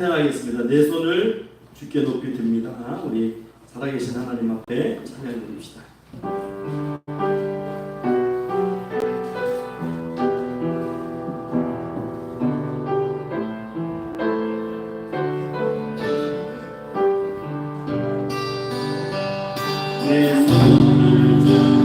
찬양하겠습니다. 내 손을 주께 높이 듭니다. 우리 살아계신 하나님 앞에 찬양 드립시다. 내 손을 주께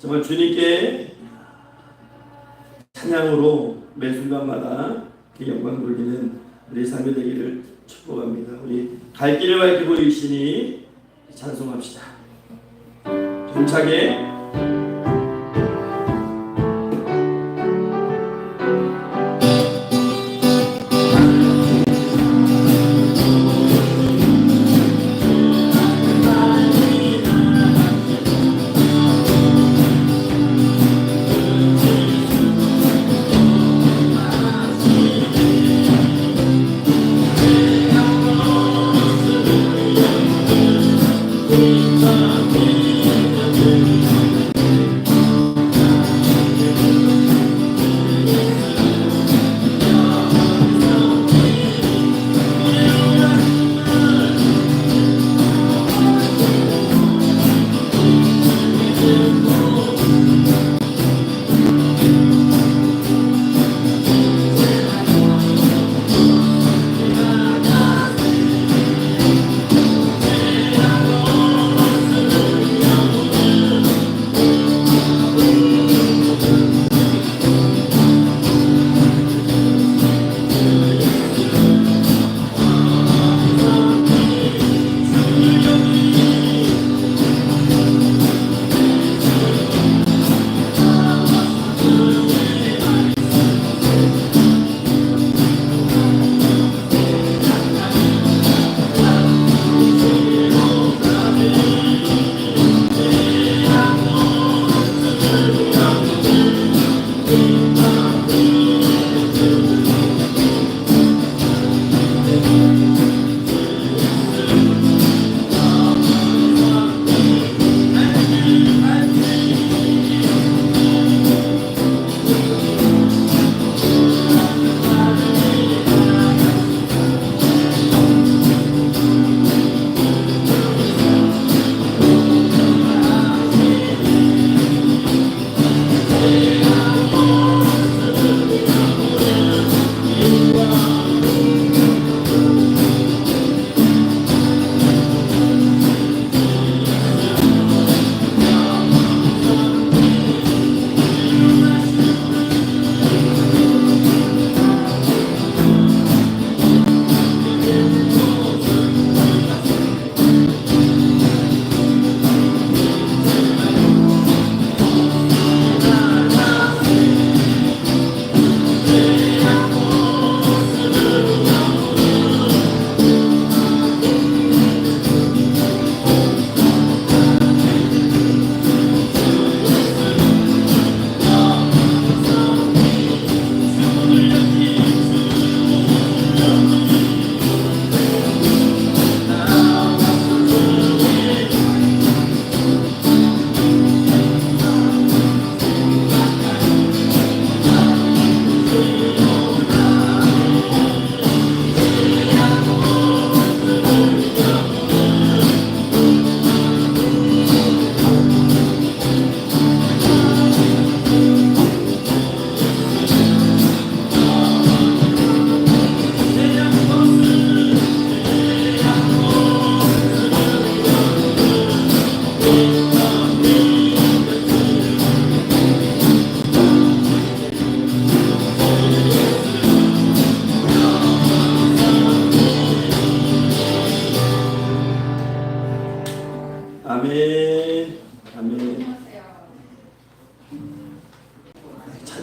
정말 주님께 찬양으로 매 순간마다 영광 돌리는 우리 삶이 되기를 축복합니다. 우리 갈 길을 밝게 보이시니 찬송합시다. 힘차게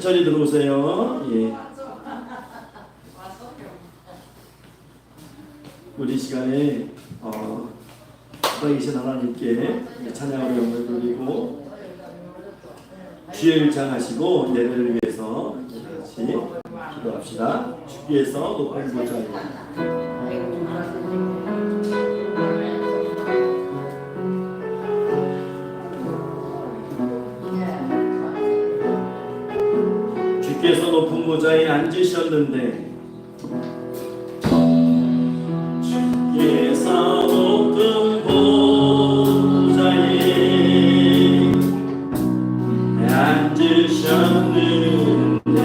천천히 들어오세요. 예. 우리 시간에 살아계신 하나님께 찬양으로 영광을 돌리고 주의 일장하시고 예배를 위해서 같이 기도합시다. 주께서 높은 보좌에 주께서 높은 보좌에 앉으셨는데 주께서 높은 보좌에 앉으셨는데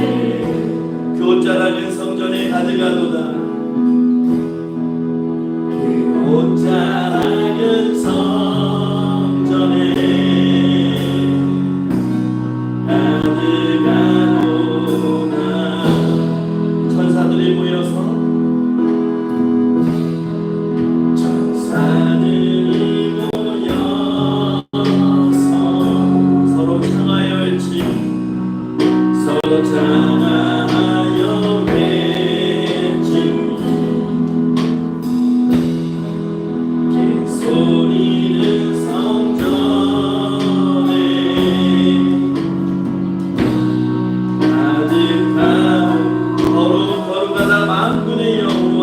그 옷자락은 성전에 가득하도다. 그 옷자락은 성전에 가득하도다. 천사들이 모여서 서로 향하여 외치고 서로 향하여 외치고 그 소리는 성전에 가득하고 거룩하다 만군의 여호와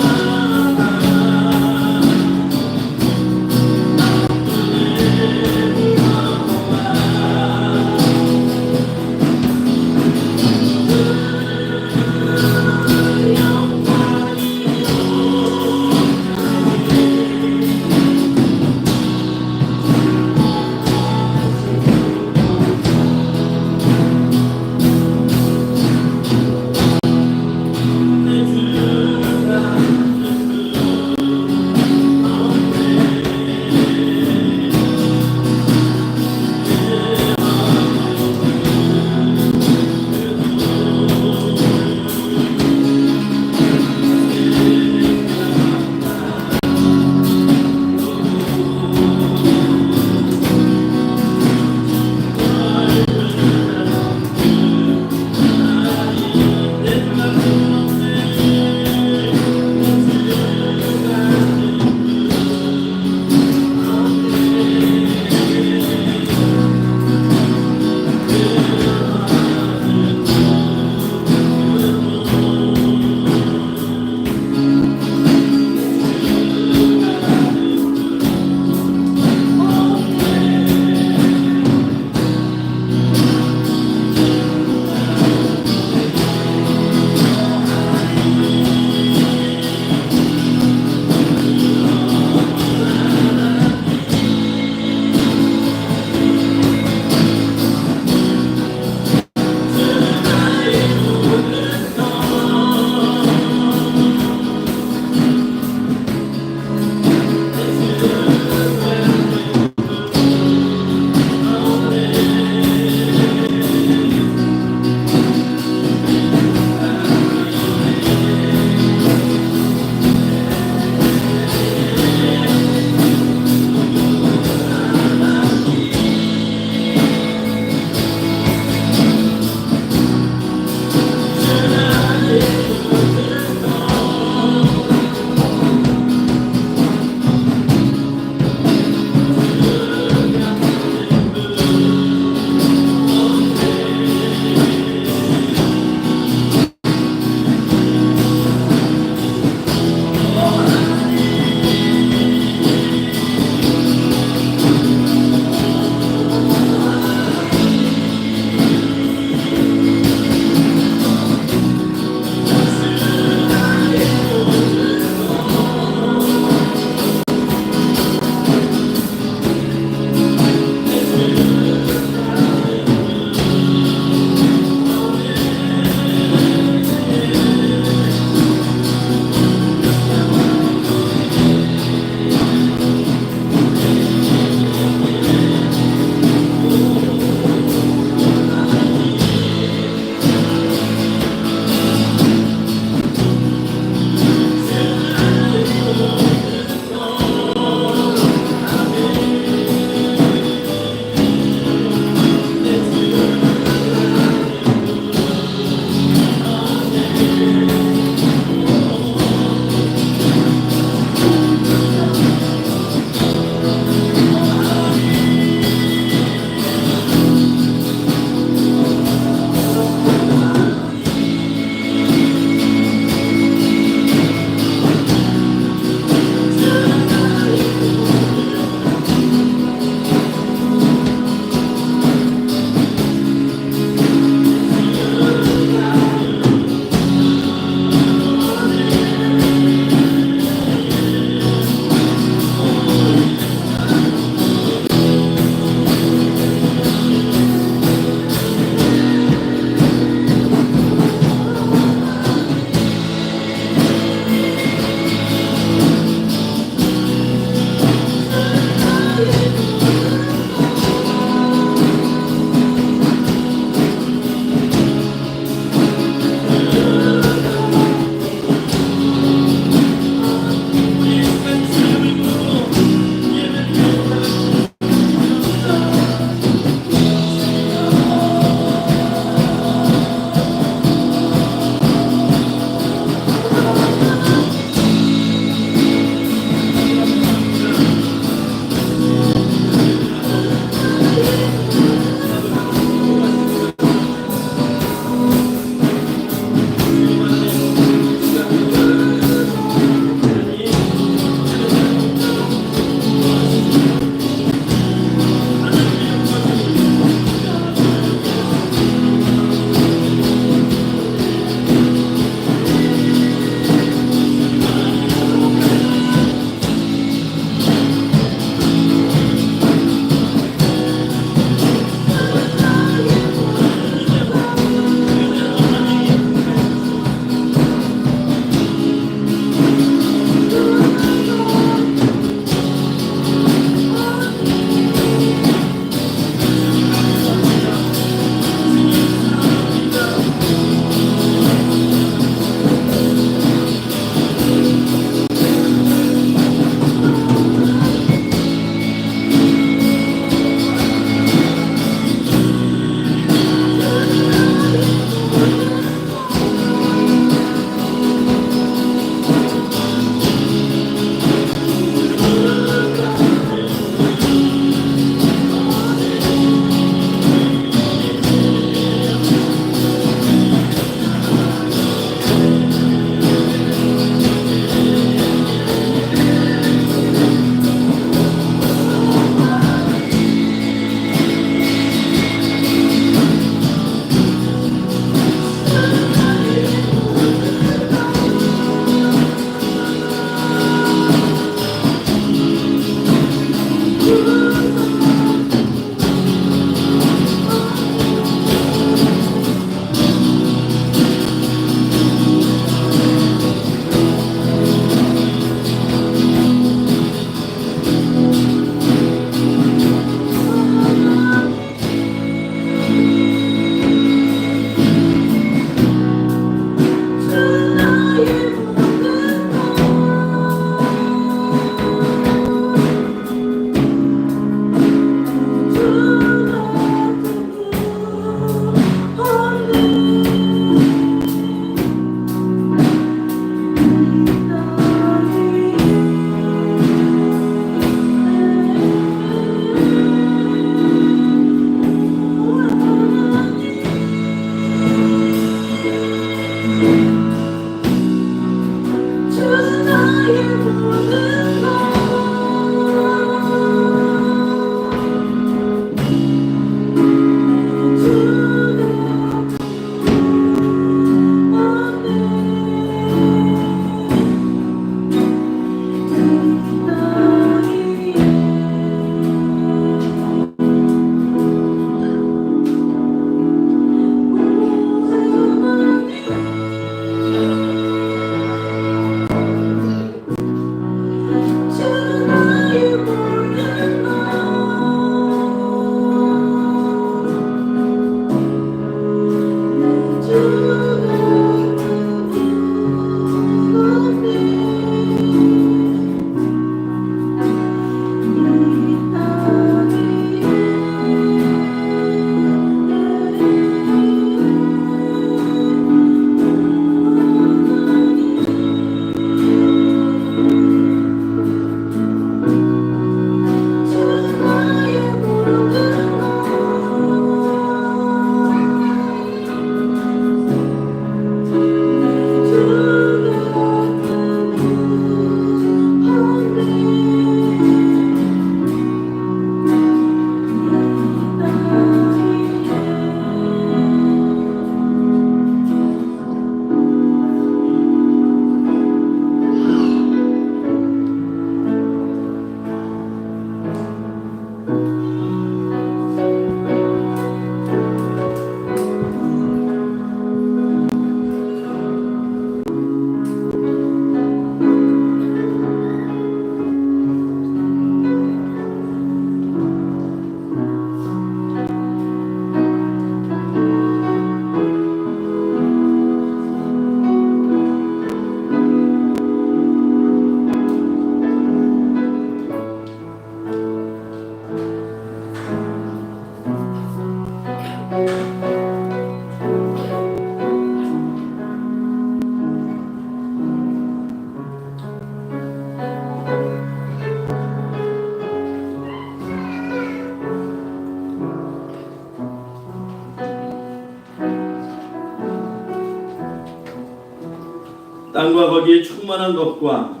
땅과 거기에 충만한 것과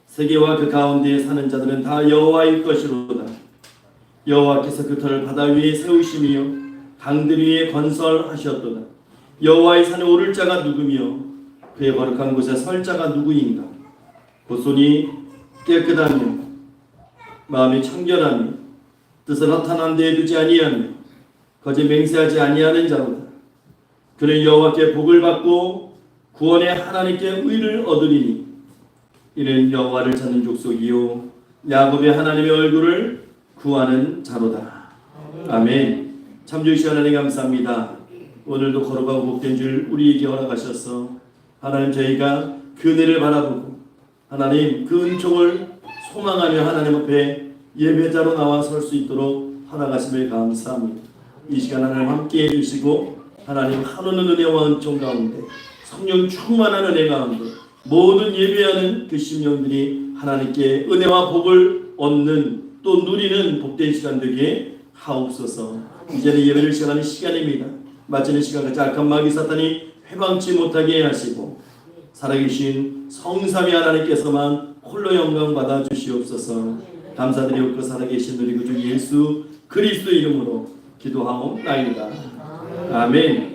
세계와 그 가운데에 사는 자들은 다 여호와의 것이로다. 여호와께서 그 터를 바다 위에 세우시며 강들 위에 건설하셨도다. 여호와의 산에 오를 자가 누구며 그의 거룩한 곳에 설 자가 누구인가? 곧 손이 깨끗하며 마음이 청결하며 뜻을 허탄한 데에 두지 아니하며 거짓 맹세하지 아니하는 자로다. 그는 여호와께 복을 받고 구원의 하나님께 의를 얻으리니 이는 여호와를 찾는 족속이요 야곱의 하나님의 얼굴을 구하는 자로다. 아멘. 참 좋으신 하나님 감사합니다. 오늘도 거룩하고 복된 줄 우리에게 허락하셔서 하나님 저희가 그 은혜를 바라보고 하나님 그 은총을 소망하며 하나님 앞에 예배자로 나와 설 수 있도록 허락하심을 감사합니다. 이 시간 하나님 함께해 주시고 하나님 하루는 은혜와 은총 가운데 성령 충만한 은혜 가운데 모든 예배하는 그 심령들이 하나님께 은혜와 복을 얻는 또 누리는 복된 시간 되게 하옵소서. 이제는 예배를 시작하는 시간입니다. 마치는 시간까지 악한 마귀 사탄이 회방치 못하게 하시고 살아계신 성삼위 하나님께서만 홀로 영광 받아 주시옵소서. 감사드리옵고 살아계신 우리 구주 예수 그리스도 이름으로 기도하옵나이다. 아멘.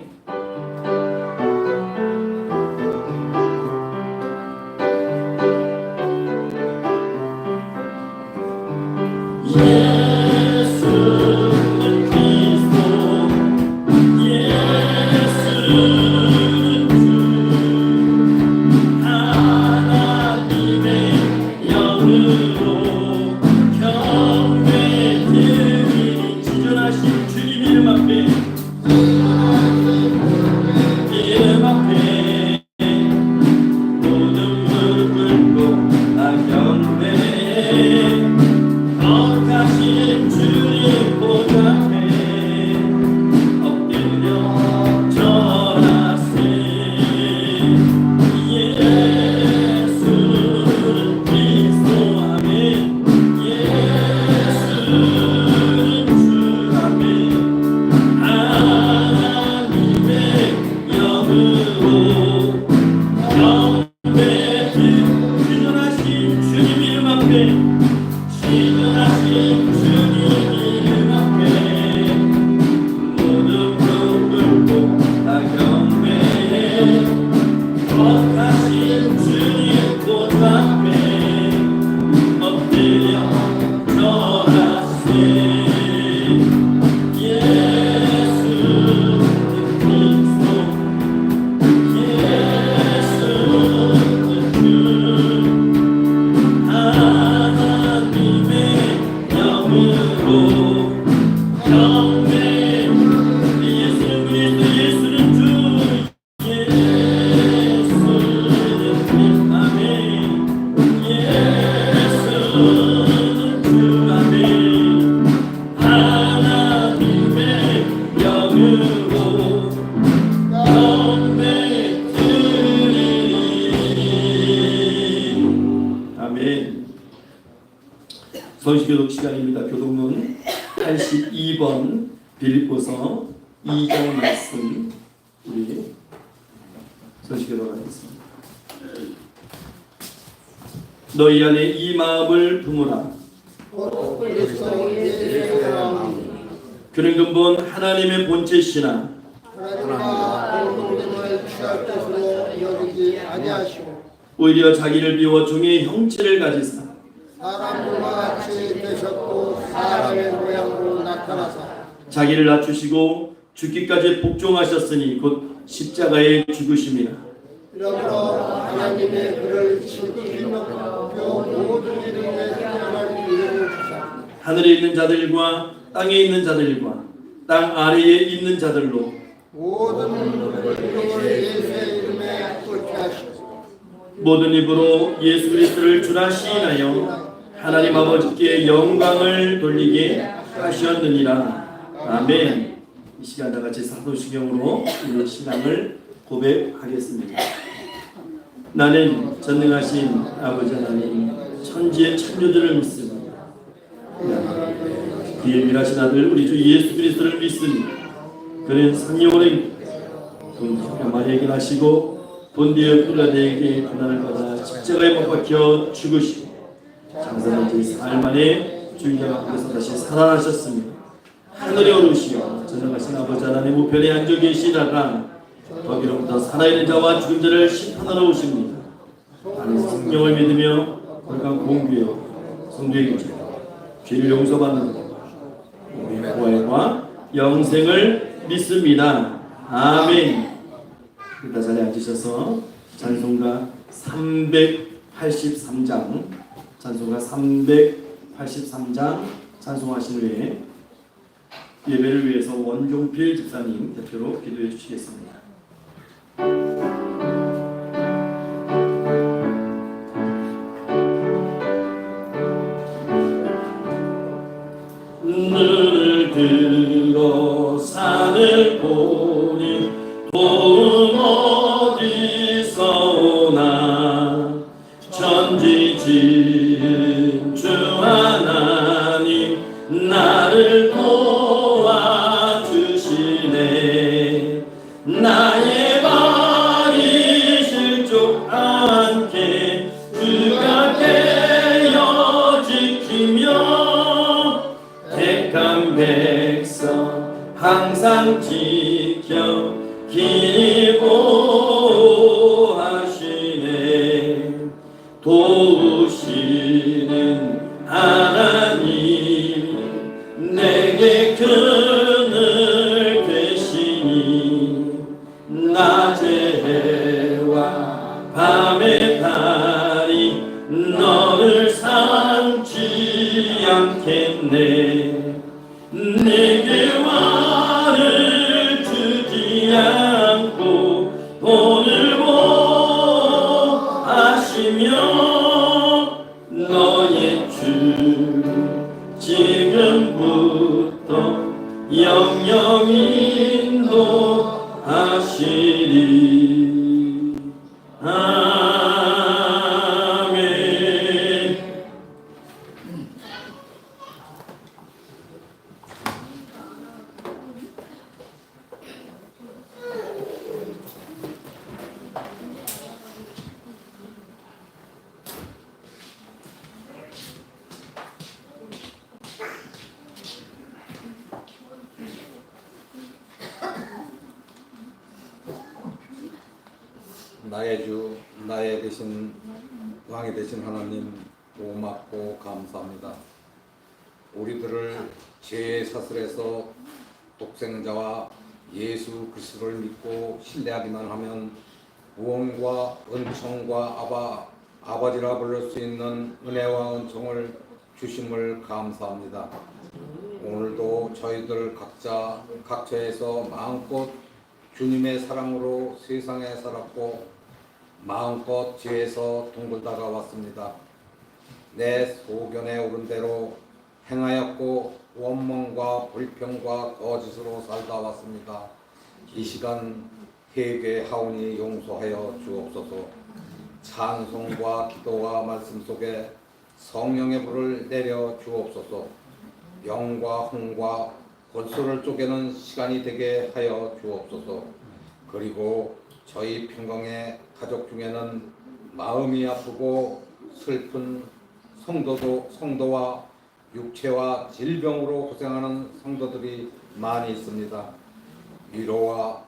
선식교독 시간입니다. 교독문 82번 빌립보서 2장 말씀 우리 선식교독 하겠습니다. 너희 안에 이 마음을 품으라. 그는 근본 하나님의 본체시나 오히려 자기를 비워 종의 형체를 가지사 사람과 같이 되셨고 사람의 모양으로 나타나사 자기를 낮추시고 죽기까지 복종하셨으니 곧 십자가에 죽으심이라. 이러므로 하나님의 그를 지극히 높여 모든 이름에 뛰어난 이름을 주사 하늘에 있는 자들과 땅에 있는 자들과 땅 아래에 있는 자들로 모든 이름을 예수의 이름에 꿇게 하시고 모든 입으로 예수 그리스도를 주라 시인하여 하나님 아버지께 영광을 돌리게 하셨느니라. 아멘. 이 시간 다 같이 사도시경으로 우리 신앙을 고백하겠습니다. 나는 전능하신 아버지 하나님 천지의 창조주를 믿습니다. 그의 일하신 아들 우리 주 예수 그리스도를 믿습니다. 그는 성령으로 본디오 마리아에게 나시고 본디오 필라데에게 고난을 받아 십자가에 못 박혀 죽으시고 장사된 지 4일 만에 주인장 앞에서 다시 살아나셨습니다. 하늘에 오르시어 전능하신 아버지 하나님 우편에 앉아 계시다가 거기로부터 살아있는 자와 죽은 자를 심판하러 오십니다. 나는 성령을 믿으며 거룩한 공교여 성도의 교제 죄를 용서받는 것 우리의 구원과 영생을 믿습니다. 아멘. 일단 자리에 앉으셔서 찬송가 383장 찬송하신 후에 예배를 위해서 원종필 집사님 대표로 기도해 주시겠습니다. 눈을 들어 산을 보니 도움 어디서 오나 천지 지은 주 하나님 나를 도와주시네. 나의 발이 실족 않게 그가 깨어 지키며 택한 백성 항상 지켜 길이 보호하시네. 도우시는 하나님 내게 그늘 되시니 낮의 해와 밤의 달이 너를 삼지 않겠네. 내게 화를 주지 않고 돈을 보하시며 너의 주 지금부터 영영 인도하시리. 아멘. 나의 주, 나의 되신 왕이 되신 하나님 고맙고 감사합니다. 우리들을 죄의 사슬에서 독생자와 예수 그리스도를 믿고 신뢰하기만 하면 구원과 은총과 아버지라 부를 수 있는 은혜와 은총을 주심을 감사합니다. 오늘도 저희들 각자 각처에서 마음껏 주님의 사랑으로 세상에 살았고 마음껏 죄에서 둥글다가 왔습니다. 내 소견에 오른 대로 행하였고 원망과 불평과 거짓으로 살다 왔습니다. 이 시간 회개하오니 용서하여 주옵소서. 찬송과 기도와 말씀 속에 성령의 불을 내려 주옵소서. 영과 흥과 골소를 쪼개는 시간이 되게 하여 주옵소서. 그리고 저희 평강의 가족 중에는 마음이 아프고 슬픈 성도와 육체와 질병으로 고생하는 성도들이 많이 있습니다. 위로와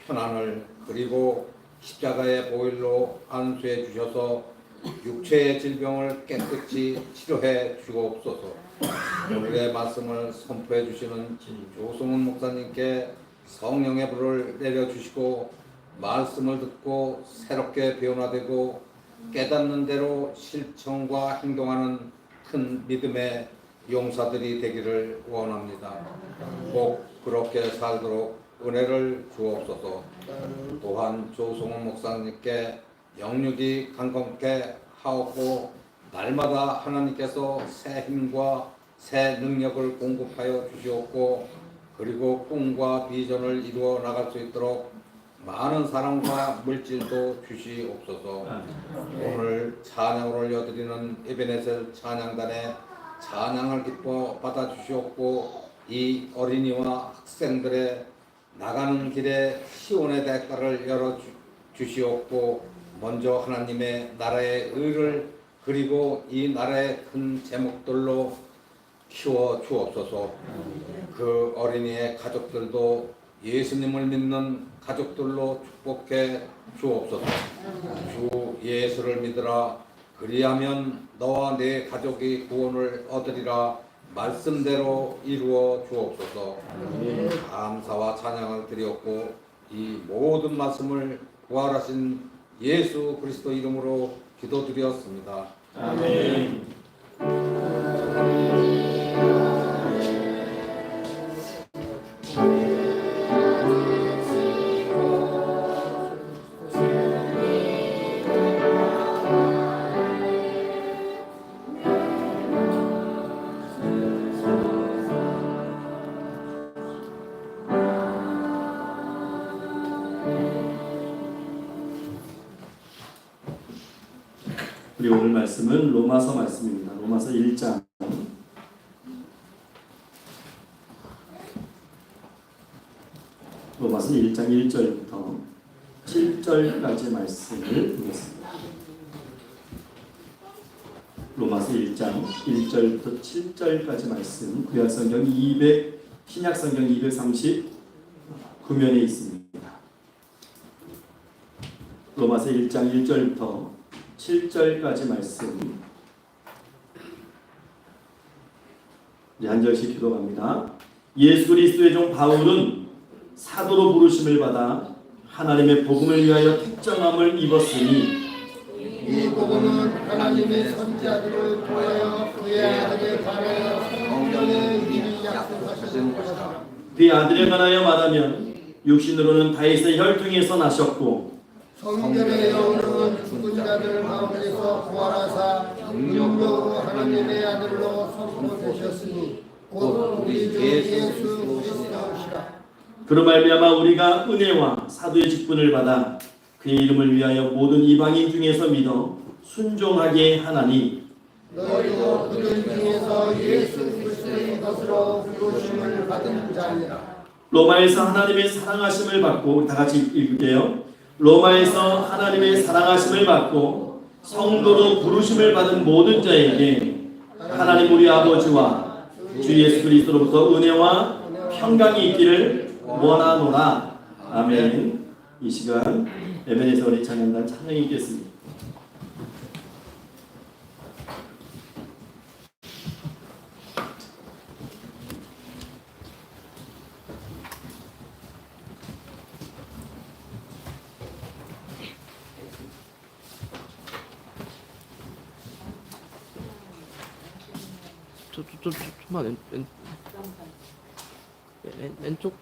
편안을 그리고 십자가의 보혈로 안수해 주셔서 육체의 질병을 깨끗이 치료해 주옵소서. 오늘의 말씀을 선포해 주시는 조성훈 목사님께 성령의 불을 내려주시고 말씀을 듣고 새롭게 변화되고 깨닫는 대로 실천과 행동하는 큰 믿음의 용사들이 되기를 원합니다. 꼭 그렇게 살도록 은혜를 주옵소서. 또한 조성훈 목사님께 영육이 강건케 하옵고 날마다 하나님께서 새 힘과 새 능력을 공급하여 주시옵고 그리고 꿈과 비전을 이루어 나갈 수 있도록 많은 사랑과 물질도 주시옵소서. 오늘 찬양을 올려드리는 에베네셀 찬양단의 찬양을 기뻐 받아주시옵고 이 어린이와 학생들의 나가는 길에 시온의 대가를 열어주시옵고 먼저 하나님의 나라의 의를 그리고 이 나라의 큰 제목들로 키워 주옵소서. 그 어린이의 가족들도 예수님을 믿는 가족들로 축복해 주옵소서. 주 예수를 믿으라. 그리하면 너와 내 가족이 구원을 얻으리라. 말씀대로 이루어 주옵소서. 감사와 찬양을 드렸고 이 모든 말씀을 부활하신 예수 그리스도 이름으로 기도드렸습니다. 아멘. 우리 오늘 말씀은 로마서 말씀입니다. 로마서 1장 로마서 1장 1절부터 7절까지 말씀을 보겠습니다. 로마서 1장 1절부터 7절까지 말씀 구약성경 신약성경 239면에 있습니다. 로마서 1장 1절부터 7절까지 말씀 한 절씩 기도합니다. 예수 그리스도의 종 바울은 사도로 부르심을 받아 하나님의 복음을 위하여 택정함을 입었으니 이 복음은 하나님의 선지자들을 통하여 그의 아들에 관하여 성경에 미리 약속하신 것이다. 그의 아들에 관하여 말하면 육신으로는 다윗의 혈통에서 나셨고 성전의 영으로는 죽은 자들 가운데서 부활하사 능력으로 하나님의 아들로 선포되셨으니 곧 우리 주 예수 그리스도시라. 그로 말미암아 우리가 은혜와 사도의 직분을 받아 그의 이름을 위하여 모든 이방인 중에서 믿어 순종하게 하나니 너희도 그들 중에서 예수 그리스도의 것으로 부르심을 받은 자니라. 로마에서 하나님의 사랑하심을 받고 다 같이 읽을게요. 로마에서 하나님의 사랑하심을 받고 성도로 부르심을 받은 모든 자에게 하나님 우리 아버지와 주 예수 그리스도로부터 은혜와 평강이 있기를 원하노라. 아멘. 이 시간 에베네셀 어린이 찬양단 찬양이 있겠습니다. 좀만 왼쪽.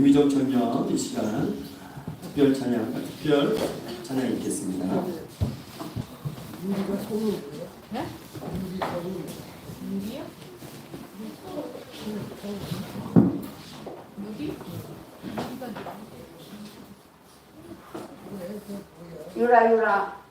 김희정 청년 이 시간 특별 찬양 있겠습니다. 유라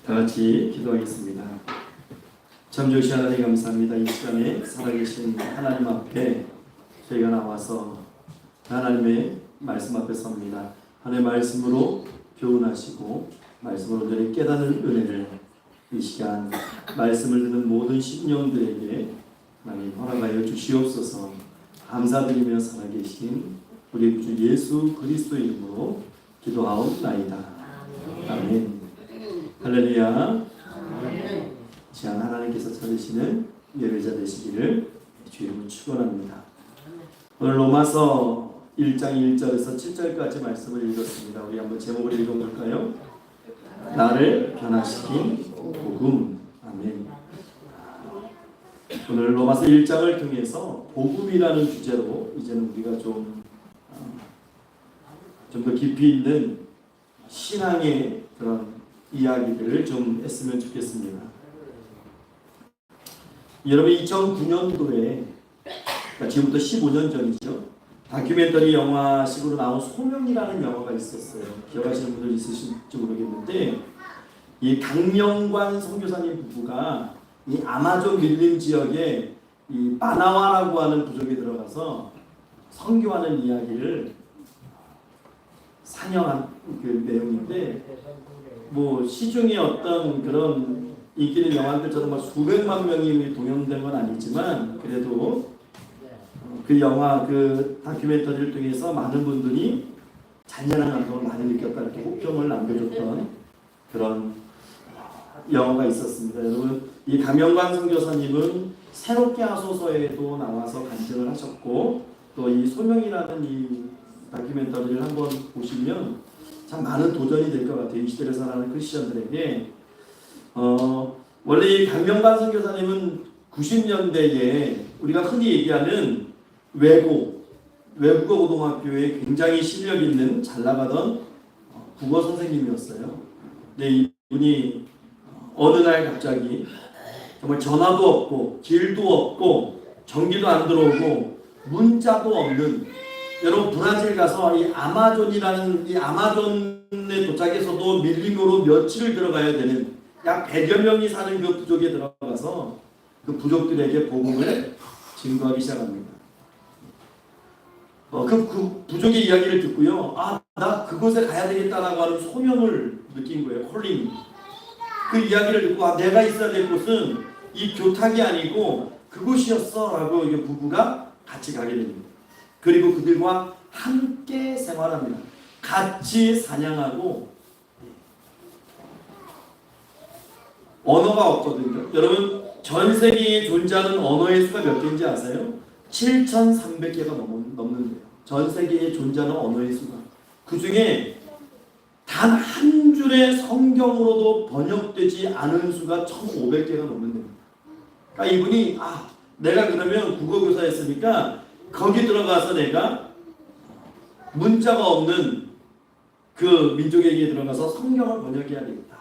다 같이 기도하겠습니다. 참 좋으신 하나님 감사합니다. 이 시간에 살아계신 하나님 앞에 저희가 나와서 하나님의 말씀 앞에 섭니다. 하나님의 말씀으로 교훈하시고 말씀으로 우리를 깨닫는 은혜를 이 시간 말씀을 듣는 모든 심령들에게 하나님 허락하여 주시옵소서. 감사드리며 살아계신 우리 구주 예수 그리스도 이름으로 기도하옵나이다. 아멘. 할렐루야. 지향 하나님께서 찾으시는 예배자 되시기를 주의 이름으로 축원합니다. 오늘 로마서 1장 1절에서 7절까지 말씀을 읽었습니다. 우리 한번 제목을 읽어볼까요? 나를 변화시킨 복음. 아멘. 오늘 로마서 1장을 통해서 복음이라는 주제로 이제는 우리가 좀 더 깊이 있는 신앙의 그런 이야기들을 좀 했으면 좋겠습니다. 여러분 2009년도에 그러니까 지금부터 15년 전이죠. 다큐멘터리 영화식으로 나온 소명이라는 영화가 있었어요. 기억하시는 분들 있으실지 모르겠는데 이 강명관 선교사님 부부가 이 아마존 밀림 지역에 이 마나와라고 하는 부족에 들어가서 선교하는 이야기를 상영한 그 내용인데 뭐 시중에 어떤 그런 인기 있는 영화들처럼 막 수백만 명이 동영된 건 아니지만 그래도 그 영화 그 다큐멘터리를 통해서 많은 분들이 잔잔한 감동을 많이 느꼈다 이렇게 호평을 남겨줬던 그런 영화가 있었습니다. 여러분 이 강명관 선교사님은 새롭게 하소서에도 나와서 간증을 하셨고 또 이 소명이라는 이 다큐멘터리를 한번 보시면 참 많은 도전이 될 것 같아요. 이 시대를 살아가는 크리스천들에게. 원래 이 강명관 선교사님은 90년대에 우리가 흔히 얘기하는 외국어 고등학교에 굉장히 실력 있는 잘 나가던 국어 선생님이었어요. 근데 이분이 어느 날 갑자기 정말 전화도 없고 길도 없고 전기도 안 들어오고 문자도 없는 여러분 브라질 가서 이 아마존이라는 이 아마존에 도착해서도 밀림으로 며칠을 들어가야 되는 약 100여 명이 사는 그 부족에 들어가서 그 부족들에게 복음을 증거하기 시작합니다. 그 부족의 이야기를 듣고요. 나 그곳에 가야 되겠다라고 하는 소명을 느낀 거예요. 콜링. 그 이야기를 듣고 내가 있어야 될 곳은 이 교탁이 아니고 그곳이었어 라고 이게 부부가 같이 가게 됩니다. 그리고 그들과 함께 생활합니다. 같이 사냥하고 언어가 없거든요. 여러분 전 세계에 존재하는 언어의 수가 몇 개인지 아세요? 7,300개가 넘는데요. 전 세계에 존재하는 언어의 수가. 그 중에 단 한 줄의 성경으로도 번역되지 않은 수가 1,500개가 넘는답니다. 그러니까 이분이 내가 그러면 국어교사였으니까 거기 들어가서 내가 문자가 없는 그 민족에게 들어가서 성경을 번역해야 되겠다.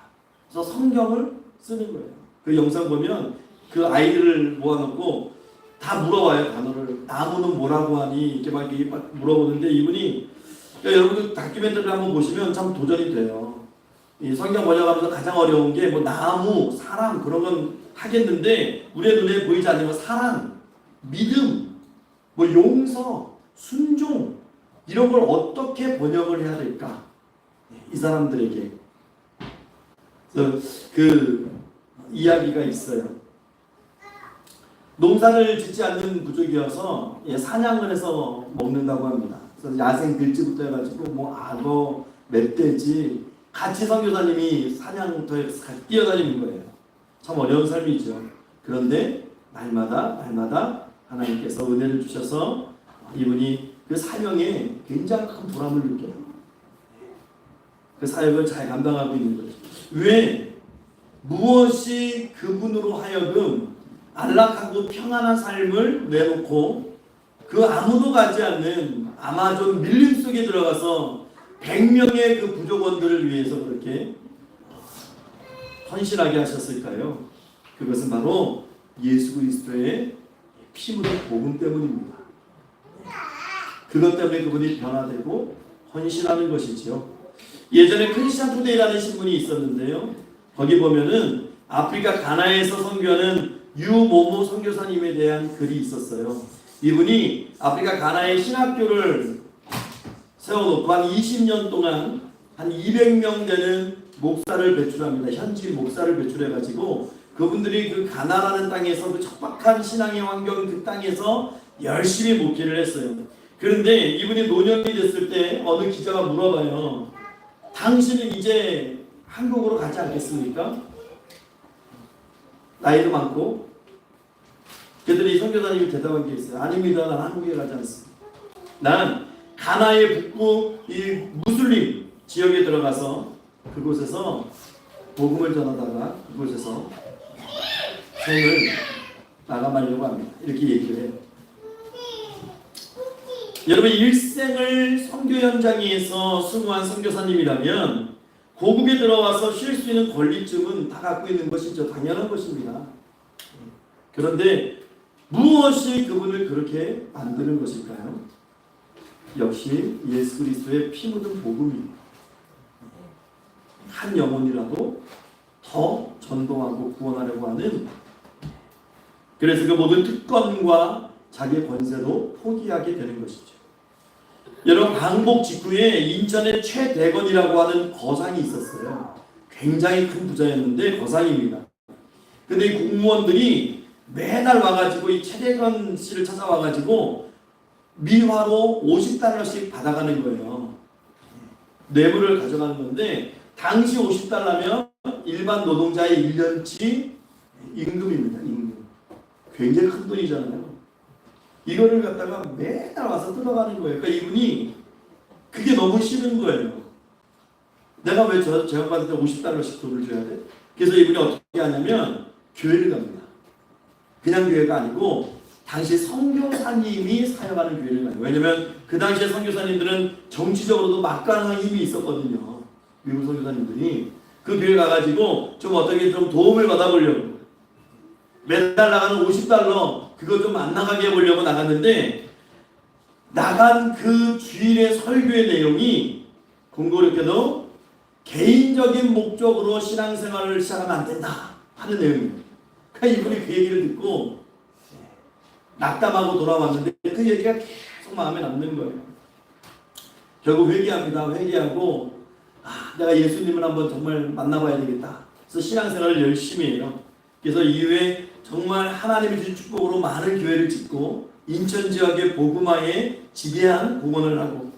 그래서 성경을 쓰는 거예요. 그 영상 보면 그 아이들을 모아놓고 다 물어봐요. 단어를. 나무는 뭐라고 하니 이렇게 막 물어보는데 이분이 그러니까 여러분들 다큐멘터리를 한번 보시면 참 도전이 돼요. 이 성경 번역하면서 가장 어려운 게 뭐 나무, 사람 그런 건 하겠는데 우리의 눈에 보이지 않는 사랑, 믿음, 뭐 용서, 순종 이런 걸 어떻게 번역을 해야 될까? 이 사람들에게 그 이야기가 있어요. 농사를 짓지 않는 부족이어서 사냥을 해서 먹는다고 합니다. 그래서 야생 들쥐부터 해가지고 뭐 악어, 멧돼지 같이 선교사님이 사냥터에 같이 뛰어다니는 거예요. 참 어려운 삶이죠. 그런데 날마다 하나님께서 은혜를 주셔서 이분이 그 사명에 굉장히 큰 보람을 느껴요. 그 사역을 잘 감당하고 있는 거죠. 왜? 무엇이 그분으로 하여금 안락하고 평안한 삶을 내놓고 그 아무도 가지 않는 아마존 밀림 속에 들어가서 100명의 그 부족원들을 위해서 그렇게 헌신하게 하셨을까요? 그것은 바로 예수 그리스도의 피 묻은 복음 때문입니다. 그것 때문에 그분이 변화되고 헌신하는 것이지요. 예전에 크리스찬 투데이라는 신문이 있었는데요. 거기 보면은 아프리카 가나에서 선교하는 유모모 선교사님에 대한 글이 있었어요. 이분이 아프리카 가나의 신학교를 세워놓고 한 20년 동안 한 200명 되는 목사를 배출합니다. 현지 목사를 배출해가지고 그분들이 그 가나라는 땅에서 그 척박한 신앙의 환경 그 땅에서 열심히 목회를 했어요. 그런데 이분이 노년이 됐을 때 어느 기자가 물어봐요. 당신은 이제 한국으로 가지 않겠습니까? 나이도 많고. 그랬더니 선교사님이 대답한 게 있어요. 아닙니다. 난 한국에 가지 않습니다. 난 가나의 북부 이 무슬림 지역에 들어가서 그곳에서 복음을 전하다가 그곳에서 생을 마감하려고 합니다. 이렇게 얘기를 해요. 여러분, 일생을 선교 현장에서 수고한 선교사님이라면 고국에 들어와서 쉴 수 있는 권리증은 다 갖고 있는 것이죠. 당연한 것입니다. 그런데 무엇이 그분을 그렇게 만드는 것일까요? 역시 예수 그리스도의 피 묻은 복음입니다. 한 영혼이라도 더 전도하고 구원하려고 하는, 그래서 그 모든 특권과 자기의 권세도 포기하게 되는 것이죠. 여러분, 광복 직후에 인천에 최대건이라고 하는 거상이 있었어요. 굉장히 큰 부자였는데 거상입니다. 근데 이 공무원들이 매달 와가지고 이 최대건 씨를 찾아와가지고 미화로 50달러씩 받아가는 거예요. 뇌물을 가져가는 건데, 당시 50달러면 일반 노동자의 1년치 임금입니다. 임금. 굉장히 큰 돈이잖아요. 이거를 갖다가 매달 와서 뜯어가는 거예요. 그러니까 이분이 그게 너무 싫은 거예요. 내가 왜 저 양반한테 50달러씩 돈을 줘야 돼? 그래서 이분이 어떻게 하냐면 교회를 갑니다. 그냥 교회가 아니고 당시 선교사님이 사역하는 교회를 가요. 왜냐면 그 당시에 선교사님들은 정치적으로도 막강한 힘이 있었거든요. 미국 선교사님들이. 그 교회 가가지고 좀 어떻게 좀 도움을 받아보려고, 매달 나가는 50달러 그거 좀 안 나가게 해보려고 나갔는데, 나간 그 주일의 설교의 내용이 공교롭게도 개인적인 목적으로 신앙생활을 시작하면 안 된다 하는 내용입니다. 그러니까 이분이 그 얘기를 듣고 낙담하고 돌아왔는데 그 얘기가 계속 마음에 남는 거예요. 결국 회개합니다. 회개하고 내가 예수님을 한번 정말 만나봐야 되겠다. 그래서 신앙생활을 열심히 해요. 그래서 이후에 정말 하나님이 주신 축복으로 많은 교회를 짓고 인천 지역의 복음화에 지대한 공헌을 하고,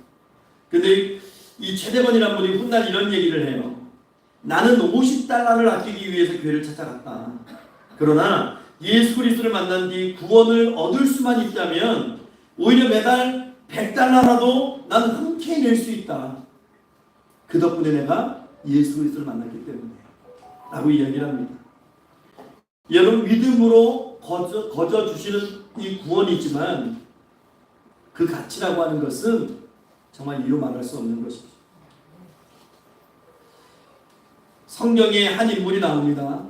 근데 이 최대건이라는 분이 훗날 이런 얘기를 해요. 나는 50달러를 아끼기 위해서 교회를 찾아갔다. 그러나 예수 그리스도를 만난 뒤 구원을 얻을 수만 있다면 오히려 매달 100달러라도 나는 흔쾌히 낼 수 있다. 그 덕분에 내가 예수 그리스도를 만났기 때문에 라고 이야기를 합니다. 여러분, 믿음으로 거저 주시는 이 구원이 있지만 그 가치라고 하는 것은 정말 이루 말할 수 없는 것이죠. 성경에 한 인물이 나옵니다.